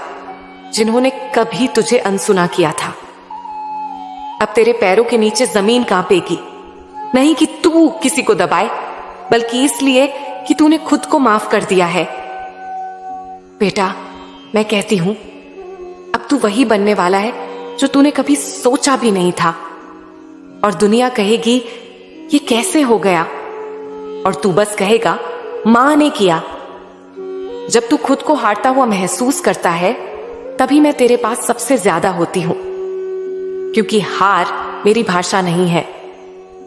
जिन्होंने कभी तुझे अनसुना किया था। अब तेरे पैरों के नीचे जमीन कांपेगी, नहीं कि तू किसी को दबाए, बल्कि इसलिए कि तूने खुद को माफ कर दिया है। बेटा, मैं कहती हूं अब तू वही बनने वाला है जो तूने कभी सोचा भी नहीं था। और दुनिया कहेगी ये कैसे हो गया, और तू बस कहेगा मां ने किया। जब तू खुद को हारता हुआ महसूस करता है तभी मैं तेरे पास सबसे ज्यादा होती हूं, क्योंकि हार मेरी भाषा नहीं है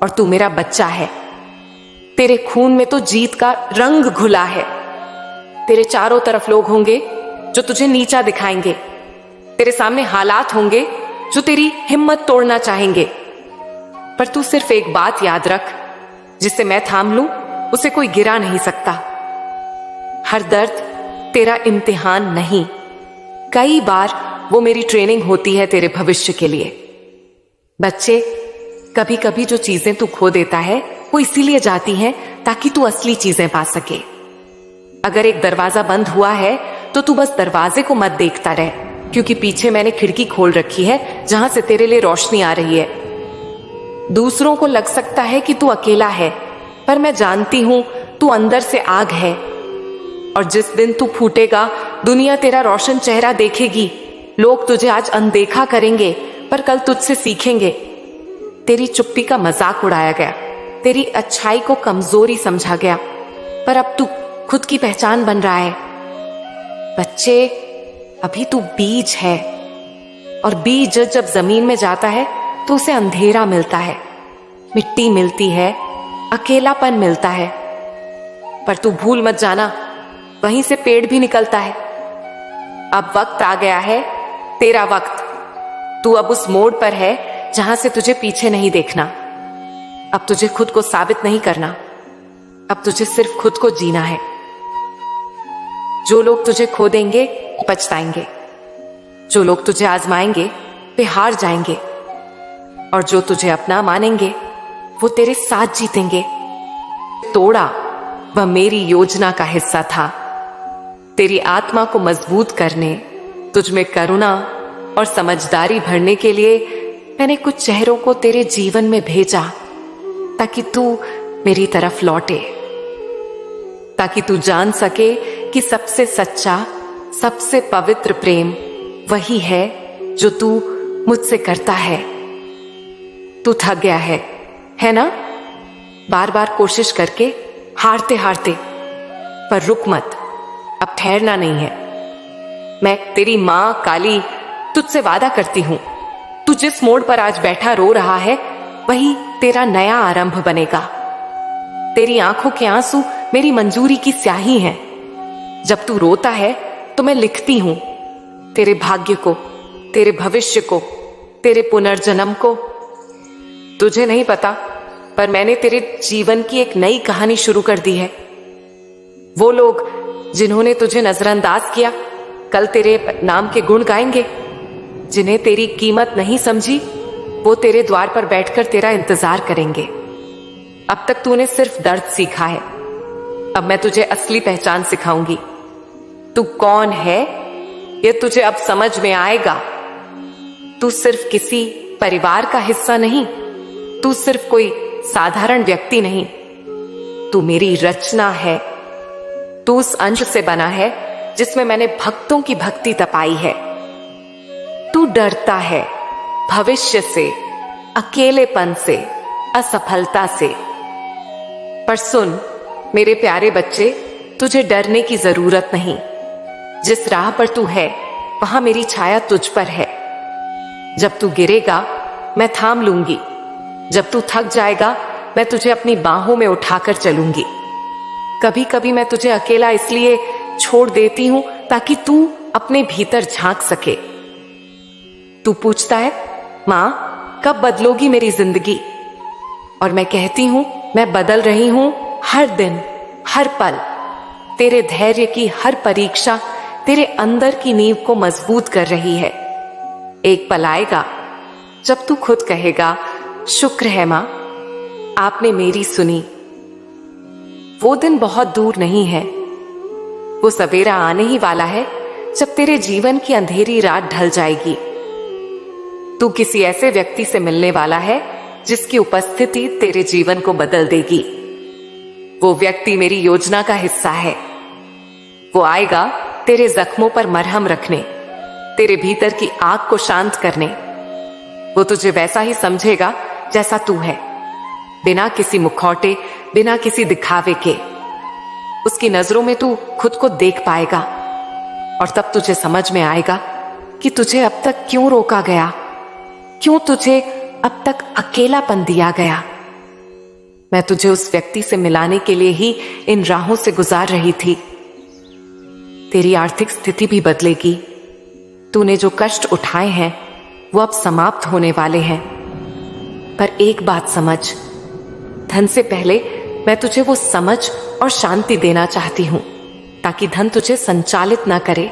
और तू मेरा बच्चा है। तेरे खून में तो जीत का रंग घुला है। तेरे चारों तरफ लोग होंगे जो तुझे नीचा दिखाएंगे। तेरे सामने हालात होंगे जो तेरी हिम्मत तोड़ना चाहेंगे, पर तू सिर्फ एक बात याद रख, जिसे मैं थाम लूं उसे कोई गिरा नहीं सकता। हर दर्द तेरा इम्तिहान नहीं, कई बार वो मेरी ट्रेनिंग होती है तेरे भविष्य के लिए। बच्चे, कभी कभी जो चीजें तू खो देता है वो इसीलिए जाती हैं ताकि तू असली चीजें पा सके। अगर एक दरवाजा बंद हुआ है तो तू बस दरवाजे को मत देखता रह, क्योंकि पीछे मैंने खिड़की खोल रखी है जहां से तेरे लिए रोशनी आ रही है। दूसरों को लग सकता है कि तू अकेला है, पर मैं जानती हूं तू अंदर से आग है। और जिस दिन तू फूटेगा दुनिया तेरा रोशन चेहरा देखेगी। लोग तुझे आज अनदेखा करेंगे पर कल तुझसे सीखेंगे। तेरी चुप्पी का मजाक उड़ाया गया, तेरी अच्छाई को कमजोरी समझा गया, पर अब तू खुद की पहचान बन रहा है। बच्चे, अभी तू बीज है, और बीज जब जमीन में जाता है तो उसे अंधेरा मिलता है, मिट्टी मिलती है, अकेलापन मिलता है। पर तू भूल मत जाना, वहीं से पेड़ भी निकलता है। अब वक्त आ गया है, तेरा वक्त। तू अब उस मोड़ पर है जहां से तुझे पीछे नहीं देखना। अब तुझे खुद को साबित नहीं करना, अब तुझे सिर्फ खुद को जीना है। जो लोग तुझे खो देंगे पछताएंगे, जो लोग तुझे आजमाएंगे वे हार जाएंगे, और जो तुझे अपना मानेंगे वो तेरे साथ जीतेंगे। तोड़ा वह मेरी योजना का हिस्सा था। तेरी आत्मा को मजबूत करने, तुझ में करुणा और समझदारी भरने के लिए मैंने कुछ चेहरों को तेरे जीवन में भेजा, ताकि तू मेरी तरफ लौटे, ताकि तू जान सके कि सबसे सच्चा, सबसे पवित्र प्रेम वही है जो तू मुझसे करता है। तू थक गया है ना? बार बार कोशिश करके हारते हारते, पर रुक मत, अब ठहरना नहीं है। मैं तेरी मां काली तुझसे वादा करती हूं, तू जिस मोड़ पर आज बैठा रो रहा है वही तेरा नया आरंभ बनेगा। तेरी आंखों के आंसू मेरी मंजूरी की स्याही हैं। जब तू रोता है तो मैं लिखती हूं तेरे भाग्य को, तेरे भविष्य को, तेरे पुनर्जन्म को। तुझे नहीं पता, पर मैंने तेरे जीवन की एक नई कहानी शुरू कर दी है। वो लोग जिन्होंने तुझे नजरअंदाज किया कल तेरे नाम के गुण गाएंगे। जिन्हें तेरी कीमत नहीं समझी वो तेरे द्वार पर बैठकर तेरा इंतजार करेंगे। अब तक तूने सिर्फ दर्द सीखा है, अब मैं तुझे असली पहचान सिखाऊंगी। तू कौन है ये तुझे अब समझ में आएगा। तू सिर्फ किसी परिवार का हिस्सा नहीं, तू सिर्फ कोई साधारण व्यक्ति नहीं, तू मेरी रचना है। तू उस अंश से बना है जिसमें मैंने भक्तों की भक्ति तपाई है। तू डरता है भविष्य से, अकेलेपन से, असफलता से, पर सुन मेरे प्यारे बच्चे, तुझे डरने की जरूरत नहीं। जिस राह पर तू है वहां मेरी छाया तुझ पर है। जब तू गिरेगा मैं थाम लूंगी, जब तू थक जाएगा मैं तुझे अपनी बाहों में उठाकर चलूंगी। कभी कभी मैं तुझे अकेला इसलिए छोड़ देती हूं ताकि तू अपने भीतर झांक सके। तू पूछता है, मां कब बदलोगी मेरी जिंदगी? और मैं कहती हूं, मैं बदल रही हूं हर दिन, हर पल। तेरे धैर्य की हर परीक्षा तेरे अंदर की नींव को मजबूत कर रही है। एक पल आएगा जब तू खुद कहेगा, शुक्र है मां, आपने मेरी सुनी। वो दिन बहुत दूर नहीं है, वो सवेरा आने ही वाला है जब तेरे जीवन की अंधेरी रात ढल जाएगी। तू किसी ऐसे व्यक्ति से मिलने वाला है जिसकी उपस्थिति तेरे जीवन को बदल देगी। वो व्यक्ति मेरी योजना का हिस्सा है। वो आएगा तेरे जख्मों पर मरहम रखने, तेरे भीतर की आग को शांत करने। वो तुझे वैसा ही समझेगा जैसा तू है, बिना किसी मुखौटे, बिना किसी दिखावे के। उसकी नजरों में तू खुद को देख पाएगा और तब तुझे समझ में आएगा कि तुझे अब तक क्यों रोका गया, क्यों तुझे अब तक अकेलापन दिया गया। मैं तुझे उस व्यक्ति से मिलाने के लिए ही इन राहों से गुजार रही थी। तेरी आर्थिक स्थिति भी बदलेगी। तूने जो कष्ट उठाए हैं वो अब समाप्त होने वाले हैं। पर एक बात समझ, धन से पहले मैं तुझे वो समझ और शांति देना चाहती हूं ताकि धन तुझे संचालित ना करे,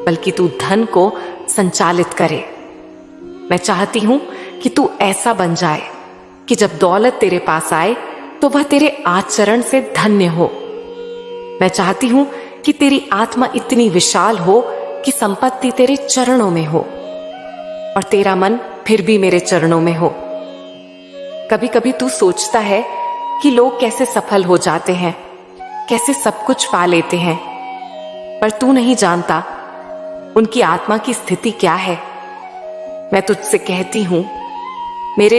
बल्कि तू धन को संचालित करे। मैं चाहती हूं कि तू ऐसा बन जाए कि जब दौलत तेरे पास आए तो वह तेरे आचरण से धन्य हो। मैं चाहती हूं कि तेरी आत्मा इतनी विशाल हो कि संपत्ति तेरे चरणों में हो और तेरा मन फिर भी मेरे चरणों में हो। कभी कभी तू सोचता है कि लोग कैसे सफल हो जाते हैं, कैसे सब कुछ पा लेते हैं, पर तू नहीं जानता उनकी आत्मा की स्थिति क्या है। मैं तुझसे कहती हूं, मेरे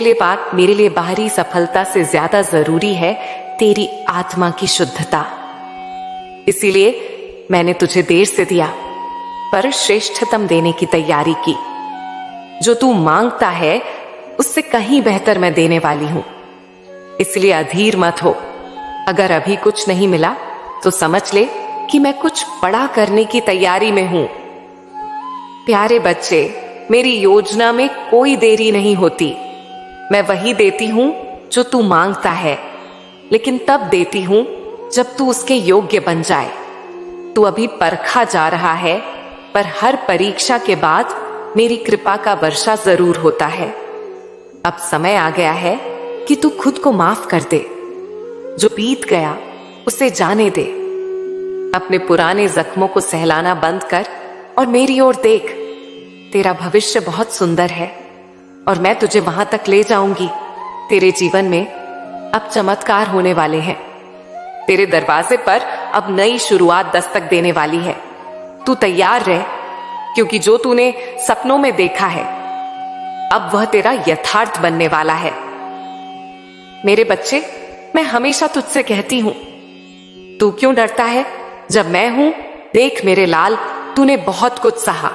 लिए बाहरी सफलता से ज्यादा जरूरी है तेरी आत्मा की शुद्धता। इसीलिए मैंने तुझे देर से दिया, पर श्रेष्ठतम देने की तैयारी की। जो तू मांगता है उससे कहीं बेहतर मैं देने वाली हूं। इसलिए अधीर मत हो। अगर अभी कुछ नहीं मिला तो समझ ले कि मैं कुछ बड़ा करने की तैयारी में हूं। प्यारे बच्चे, मेरी योजना में कोई देरी नहीं होती। मैं वही देती हूं जो तू मांगता है, लेकिन तब देती हूं जब तू उसके योग्य बन जाए। तू अभी परखा जा रहा है, पर हर परीक्षा के बाद मेरी कृपा का वर्षा जरूर होता है। अब समय आ गया है कि तू खुद को माफ कर दे। जो बीत गया उसे जाने दे। अपने पुराने जख्मों को सहलाना बंद कर और मेरी ओर देख। तेरा भविष्य बहुत सुंदर है और मैं तुझे वहां तक ले जाऊंगी। तेरे जीवन में अब चमत्कार होने वाले हैं। तेरे दरवाजे पर अब नई शुरुआत दस्तक देने वाली है। तू तैयार रह, क्योंकि जो तूने सपनों में देखा है अब वह तेरा यथार्थ बनने वाला है। मेरे बच्चे, मैं हमेशा तुझसे कहती हूं, तू क्यों डरता है जब मैं हूं? देख मेरे लाल, तूने बहुत कुछ सहा।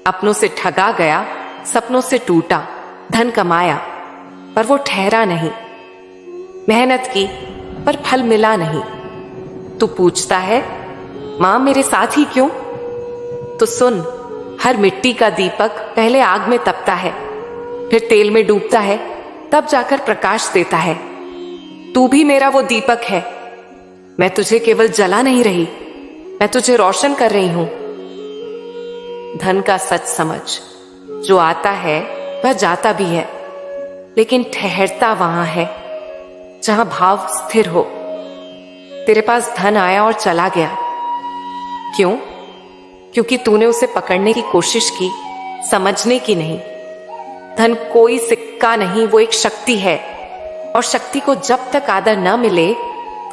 अपनों से ठगा गया, सपनों से टूटा, धन कमाया पर वो ठहरा नहीं। मेहनत की पर फल मिला नहीं। तू पूछता है, मां मेरे साथ ही क्यों? तो सुन, हर मिट्टी का दीपक पहले आग में तपता है, फिर तेल में डूबता है, तब जाकर प्रकाश देता है। तू भी मेरा वो दीपक है। मैं तुझे केवल जला नहीं रही, मैं तुझे रोशन कर रही हूं। धन का सच समझ, जो आता है वह जाता भी है, लेकिन ठहरता वहां है जहां भाव स्थिर हो। तेरे पास धन आया और चला गया। क्यों? क्योंकि तूने उसे पकड़ने की कोशिश की, समझने की नहीं। धन कोई सिक्का नहीं, वो एक शक्ति है, और शक्ति को जब तक आदर न मिले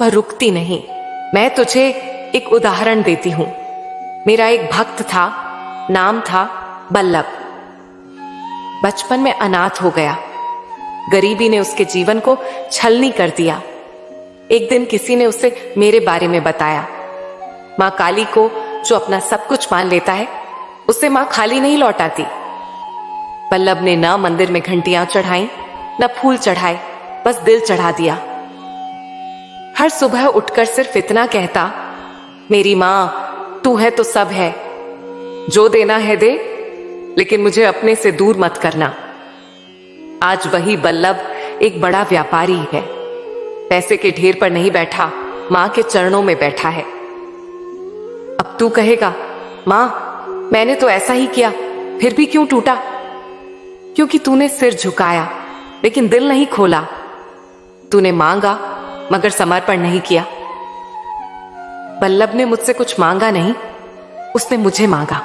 वह रुकती नहीं। मैं तुझे एक उदाहरण देती हूं। मेरा एक भक्त था, नाम था बल्लभ। बचपन में अनाथ हो गया। गरीबी ने उसके जीवन को छलनी कर दिया। एक दिन किसी ने उसे मेरे बारे में बताया। मां काली को जो अपना सब कुछ मान लेता है, उसे मां खाली नहीं लौटाती। बल्लभ ने न मंदिर में घंटियां चढ़ाई, न फूल चढ़ाए, बस दिल चढ़ा दिया। हर सुबह उठकर सिर्फ इतना कहता, मेरी मां तू है तो सब है, जो देना है दे, लेकिन मुझे अपने से दूर मत करना। आज वही बल्लभ एक बड़ा व्यापारी है, पैसे के ढेर पर नहीं बैठा, मां के चरणों में बैठा है। अब तू कहेगा, मां मैंने तो ऐसा ही किया, फिर भी क्यों टूटा? क्योंकि तूने सिर झुकाया लेकिन दिल नहीं खोला। तूने मांगा मगर समर्पण नहीं किया। बल्लभ ने मुझसे कुछ मांगा नहीं, उसने मुझे मांगा,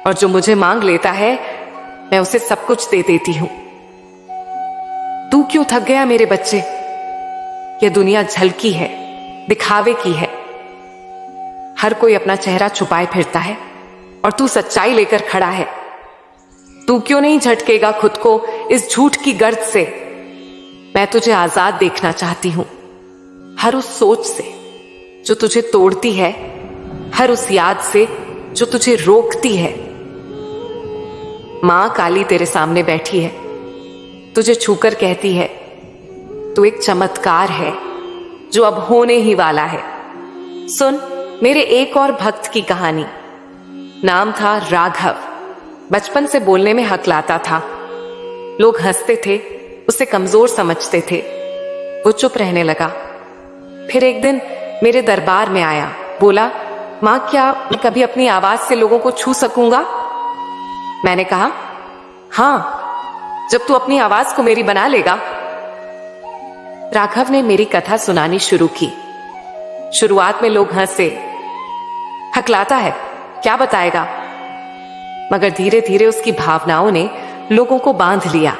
और जो मुझे मांग लेता है मैं उसे सब कुछ दे देती हूं। तू क्यों थक गया मेरे बच्चे? यह दुनिया झलकी है, दिखावे की है। हर कोई अपना चेहरा छुपाए फिरता है और तू सच्चाई लेकर खड़ा है। तू क्यों नहीं झटकेगा खुद को इस झूठ की गर्द से? मैं तुझे आजाद देखना चाहती हूं, हर उस सोच से जो तुझे तोड़ती है, हर उस याद से जो तुझे रोकती है। मां काली तेरे सामने बैठी है, तुझे छूकर कहती है, तू एक चमत्कार है जो अब होने ही वाला है। सुन मेरे एक और भक्त की कहानी। नाम था राघव। बचपन से बोलने में हकलाता था। लोग हंसते थे, उसे कमजोर समझते थे। वो चुप रहने लगा। फिर एक दिन मेरे दरबार में आया, बोला, मां क्या मैं कभी अपनी आवाज से लोगों को छू सकूंगा? मैंने कहा, हां, जब तू अपनी आवाज को मेरी बना लेगा। राघव ने मेरी कथा सुनानी शुरू की। शुरुआत में लोग हंसे, हकलाता है, क्या बताएगा? मगर धीरे धीरे उसकी भावनाओं ने लोगों को बांध लिया।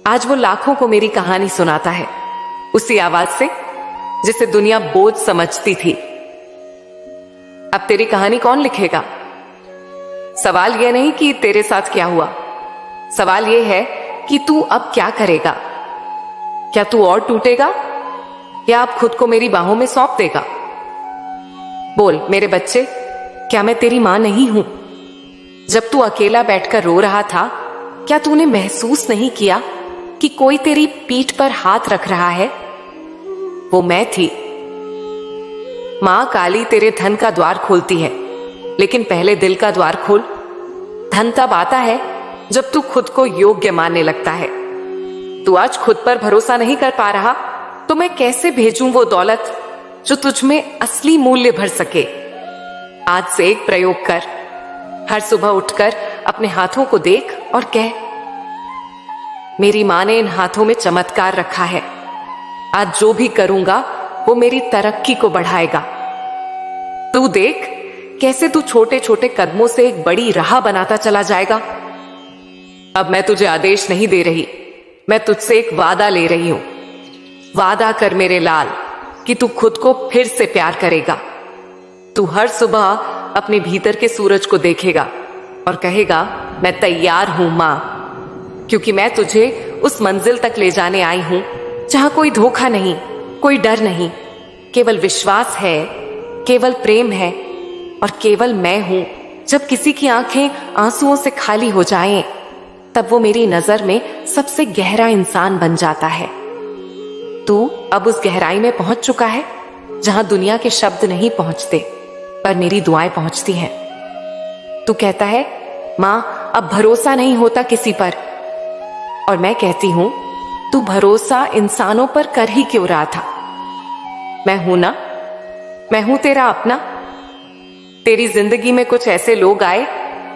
आज वो लाखों को मेरी कहानी सुनाता है, उसी आवाज से जिसे दुनिया बोझ समझती थी। अब तेरी कहानी कौन लिखेगा? सवाल यह नहीं कि तेरे साथ क्या हुआ, सवाल यह है कि तू अब क्या करेगा? क्या तू और टूटेगा या अब खुद को मेरी बाहों में सौंप देगा? बोल मेरे बच्चे, क्या मैं तेरी मां नहीं हूं? जब तू अकेला बैठकर रो रहा था, क्या तूने महसूस नहीं किया कि कोई तेरी पीठ पर हाथ रख रहा है? वो मैं थी। मां काली तेरे धन का द्वार खोलती है, लेकिन पहले दिल का द्वार खोल। धन तब आता है जब तू खुद को योग्य मानने लगता है। तू आज खुद पर भरोसा नहीं कर पा रहा, तो मैं कैसे भेजूं वो दौलत जो तुझ में असली मूल्य भर सके? आज से एक प्रयोग कर। हर सुबह उठकर अपने हाथों को देख और कह, मेरी मां ने इन हाथों में चमत्कार रखा है। आज जो भी करूंगा वो मेरी तरक्की को बढ़ाएगा। तू देख कैसे तू छोटे छोटे कदमों से एक बड़ी राह बनाता चला जाएगा। अब मैं तुझे आदेश नहीं दे रही, मैं तुझसे एक वादा ले रही हूं। वादा कर मेरे लाल कि तू खुद को फिर से प्यार करेगा। तू हर सुबह अपने भीतर के सूरज को देखेगा और कहेगा, मैं तैयार हूं मां, क्योंकि मैं तुझे उस मंजिल तक ले जाने आई हूं जहां कोई धोखा नहीं, कोई डर नहीं, केवल विश्वास है, केवल प्रेम है और केवल मैं हूं। जब किसी की आंखें आंसुओं से खाली हो जाएं, तब वो मेरी नजर में सबसे गहरा इंसान बन जाता है। तू अब उस गहराई में पहुंच चुका है जहां दुनिया के शब्द नहीं पहुंचते, पर मेरी दुआएं पहुंचती हैं। तू कहता है, मां अब भरोसा नहीं होता किसी पर, और मैं कहती हूं, तू भरोसा इंसानों पर कर ही क्यों रहा था? मैं हूं ना, मैं हूं तेरा अपना। तेरी जिंदगी में कुछ ऐसे लोग आए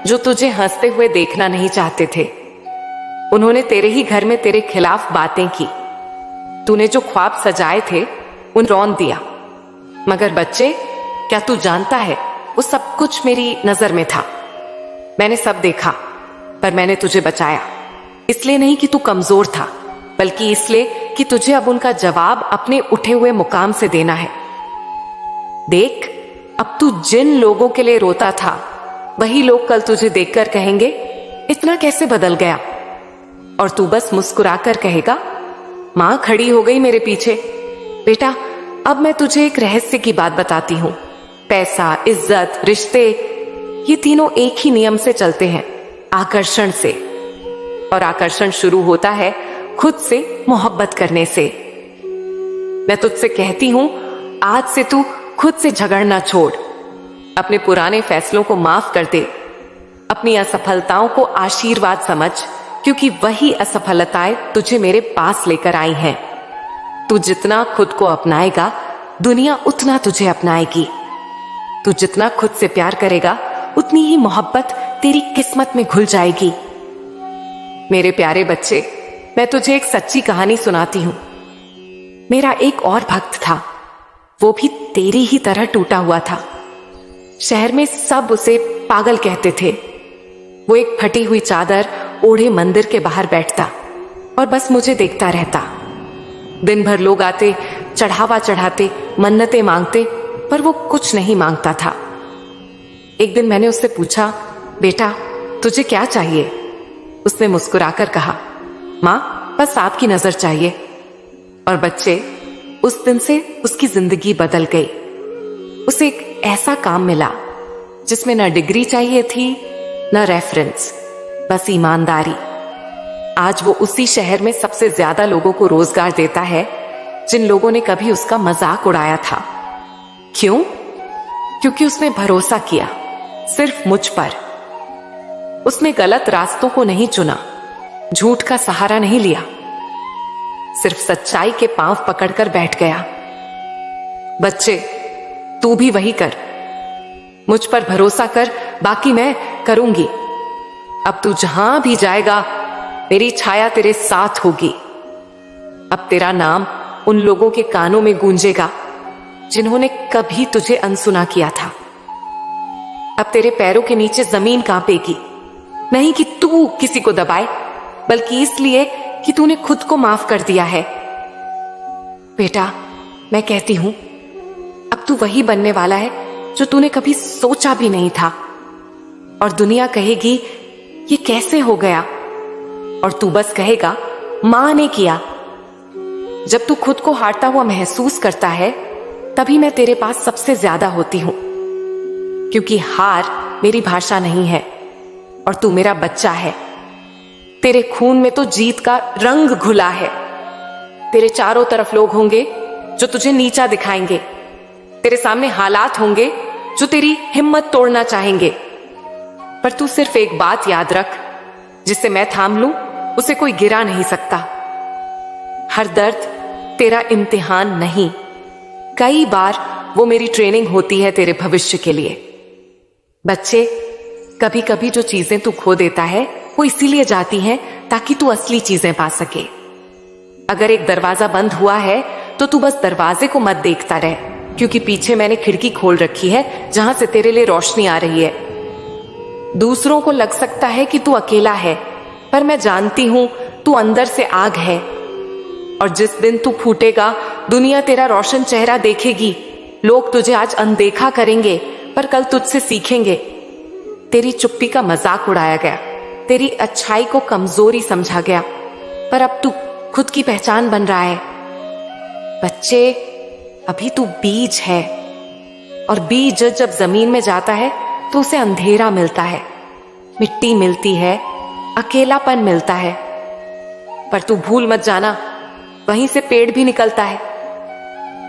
जो तुझे हंसते हुए देखना नहीं चाहते थे। उन्होंने तेरे ही घर में तेरे खिलाफ बातें की। तूने जो ख्वाब सजाए थे उन रौन दिया। मगर बच्चे, क्या तू जानता है, वो सब कुछ मेरी नजर में था। मैंने सब देखा, पर मैंने तुझे बचाया। इसलिए नहीं कि तू कमजोर था, बल्कि इसलिए कि तुझे अब उनका जवाब अपने उठे हुए मुकाम से देना है। देख, अब तू जिन लोगों के लिए रोता था, वही लोग कल तुझे देखकर कहेंगे, इतना कैसे बदल गया? और तू बस मुस्कुराकर कहेगा, मां खड़ी हो गई मेरे पीछे। बेटा, अब मैं तुझे एक रहस्य की बात बताती हूं। पैसा, इज्जत, रिश्ते, ये तीनों एक ही नियम से चलते हैं, आकर्षण से। और आकर्षण शुरू होता है खुद से मोहब्बत करने से। मैं तुझसे कहती हूं, आज से तू खुद से झगड़ना छोड़, अपने पुराने फैसलों को माफ कर दे, अपनी असफलताओं को आशीर्वाद समझ, क्योंकि वही असफलताएं तुझे मेरे पास लेकर आई हैं। तू जितना खुद को अपनाएगा, दुनिया उतना तुझे अपनाएगी। तू जितना खुद से प्यार करेगा, उतनी ही मोहब्बत तेरी किस्मत में घुल जाएगी। मेरे प्यारे बच्चे, मैं तुझे एक सच्ची कहानी सुनाती हूं। मेरा एक और भक्त था, वो भी तेरी ही तरह टूटा हुआ था। शहर में सब उसे पागल कहते थे। वो एक फटी हुई चादर ओढ़े मंदिर के बाहर बैठता और बस मुझे देखता रहता। दिन भर लोग आते, चढ़ावा चढ़ाते, मन्नतें मांगते, पर वो कुछ नहीं मांगता था। एक दिन मैंने उससे पूछा, बेटा तुझे क्या चाहिए? उसने मुस्कुराकर कहा, मां बस आपकी नजर चाहिए। और बच्चे, उस दिन से उसकी जिंदगी बदल गई। उसे एक ऐसा काम मिला जिसमें न डिग्री चाहिए थी, न रेफरेंस, बस ईमानदारी। आज वो उसी शहर में सबसे ज्यादा लोगों को रोजगार देता है जिन लोगों ने कभी उसका मजाक उड़ाया था। क्यों? क्योंकि उसने भरोसा किया सिर्फ मुझ पर। उसने गलत रास्तों को नहीं चुना, झूठ का सहारा नहीं लिया, सिर्फ सच्चाई के पांव पकड़कर बैठ गया। बच्चे, तू भी वही कर, मुझ पर भरोसा कर, बाकी मैं करूंगी। अब तू जहां भी जाएगा, मेरी छाया तेरे साथ होगी। अब तेरा नाम उन लोगों के कानों में गूंजेगा जिन्होंने कभी तुझे अनसुना किया था। अब तेरे पैरों के नीचे जमीन कांपेगी, नहीं कि तू किसी को दबाए, बल्कि इसलिए कि तूने खुद को माफ कर दिया है। बेटा, मैं कहती हूं, अब तू वही बनने वाला है जो तूने कभी सोचा भी नहीं था। और दुनिया कहेगी, ये कैसे हो गया? और तू बस कहेगा, मां ने किया। जब तू खुद को हारता हुआ महसूस करता है, तभी मैं तेरे पास सबसे ज्यादा होती हूं, क्योंकि हार मेरी भाषा नहीं है और तू मेरा बच्चा है। तेरे खून में तो जीत का रंग घुला है। तेरे चारों तरफ लोग होंगे जो तुझे नीचा दिखाएंगे। तेरे सामने हालात होंगे जो तेरी हिम्मत तोड़ना चाहेंगे, पर तू सिर्फ एक बात याद रख, जिसे मैं थाम लूं उसे कोई गिरा नहीं सकता। हर दर्द तेरा इम्तिहान नहीं, कई बार वो मेरी ट्रेनिंग होती है तेरे भविष्य के लिए। बच्चे, कभी कभी जो चीजें तू खो देता है वो इसीलिए जाती हैं ताकि तू असली चीजें पा सके। अगर एक दरवाजा बंद हुआ है तो तू बस दरवाजे को मत देखता रह, क्योंकि पीछे मैंने खिड़की खोल रखी है जहां से तेरे लिए रोशनी आ रही है। दूसरों को लग सकता है कि तू अकेला है, पर मैं जानती हूं तू अंदर से आग है। और जिस दिन तू फूटेगा, दुनिया तेरा रोशन चेहरा देखेगी। लोग तुझे आज अनदेखा करेंगे, पर कल तुझसे सीखेंगे। तेरी चुप्पी का मजाक उड़ाया गया, तेरी अच्छाई को कमजोरी समझा गया, पर अब तू खुद की पहचान बन रहा है। बच्चे, अभी तू बीज है, और बीज जब जमीन में जाता है तो उसे अंधेरा मिलता है, मिट्टी मिलती है, अकेलापन मिलता है। पर तू भूल मत जाना, वहीं से पेड़ भी निकलता है।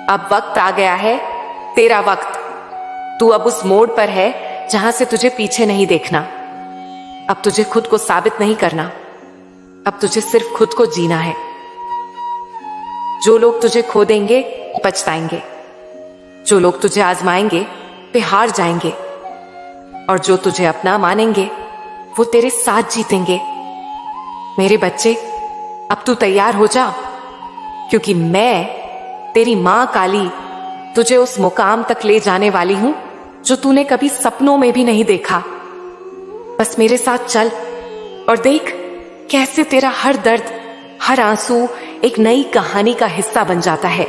अब वक्त आ गया है, तेरा वक्त। तू अब उस मोड़ पर है जहां से तुझे पीछे नहीं देखना। अब तुझे खुद को साबित नहीं करना, अब तुझे सिर्फ खुद को जीना है। जो लोग तुझे खो देंगे पछताएंगे, जो लोग तुझे आजमाएंगे वे हार जाएंगे, और जो तुझे अपना मानेंगे वो तेरे साथ जीतेंगे। मेरे बच्चे, अब तू तैयार हो जा, क्योंकि मैं तेरी मां काली तुझे उस मुकाम तक ले जाने वाली हूं जो तूने कभी सपनों में भी नहीं देखा। बस मेरे साथ चल और देख कैसे तेरा हर दर्द, हर आंसू एक नई कहानी का हिस्सा बन जाता है।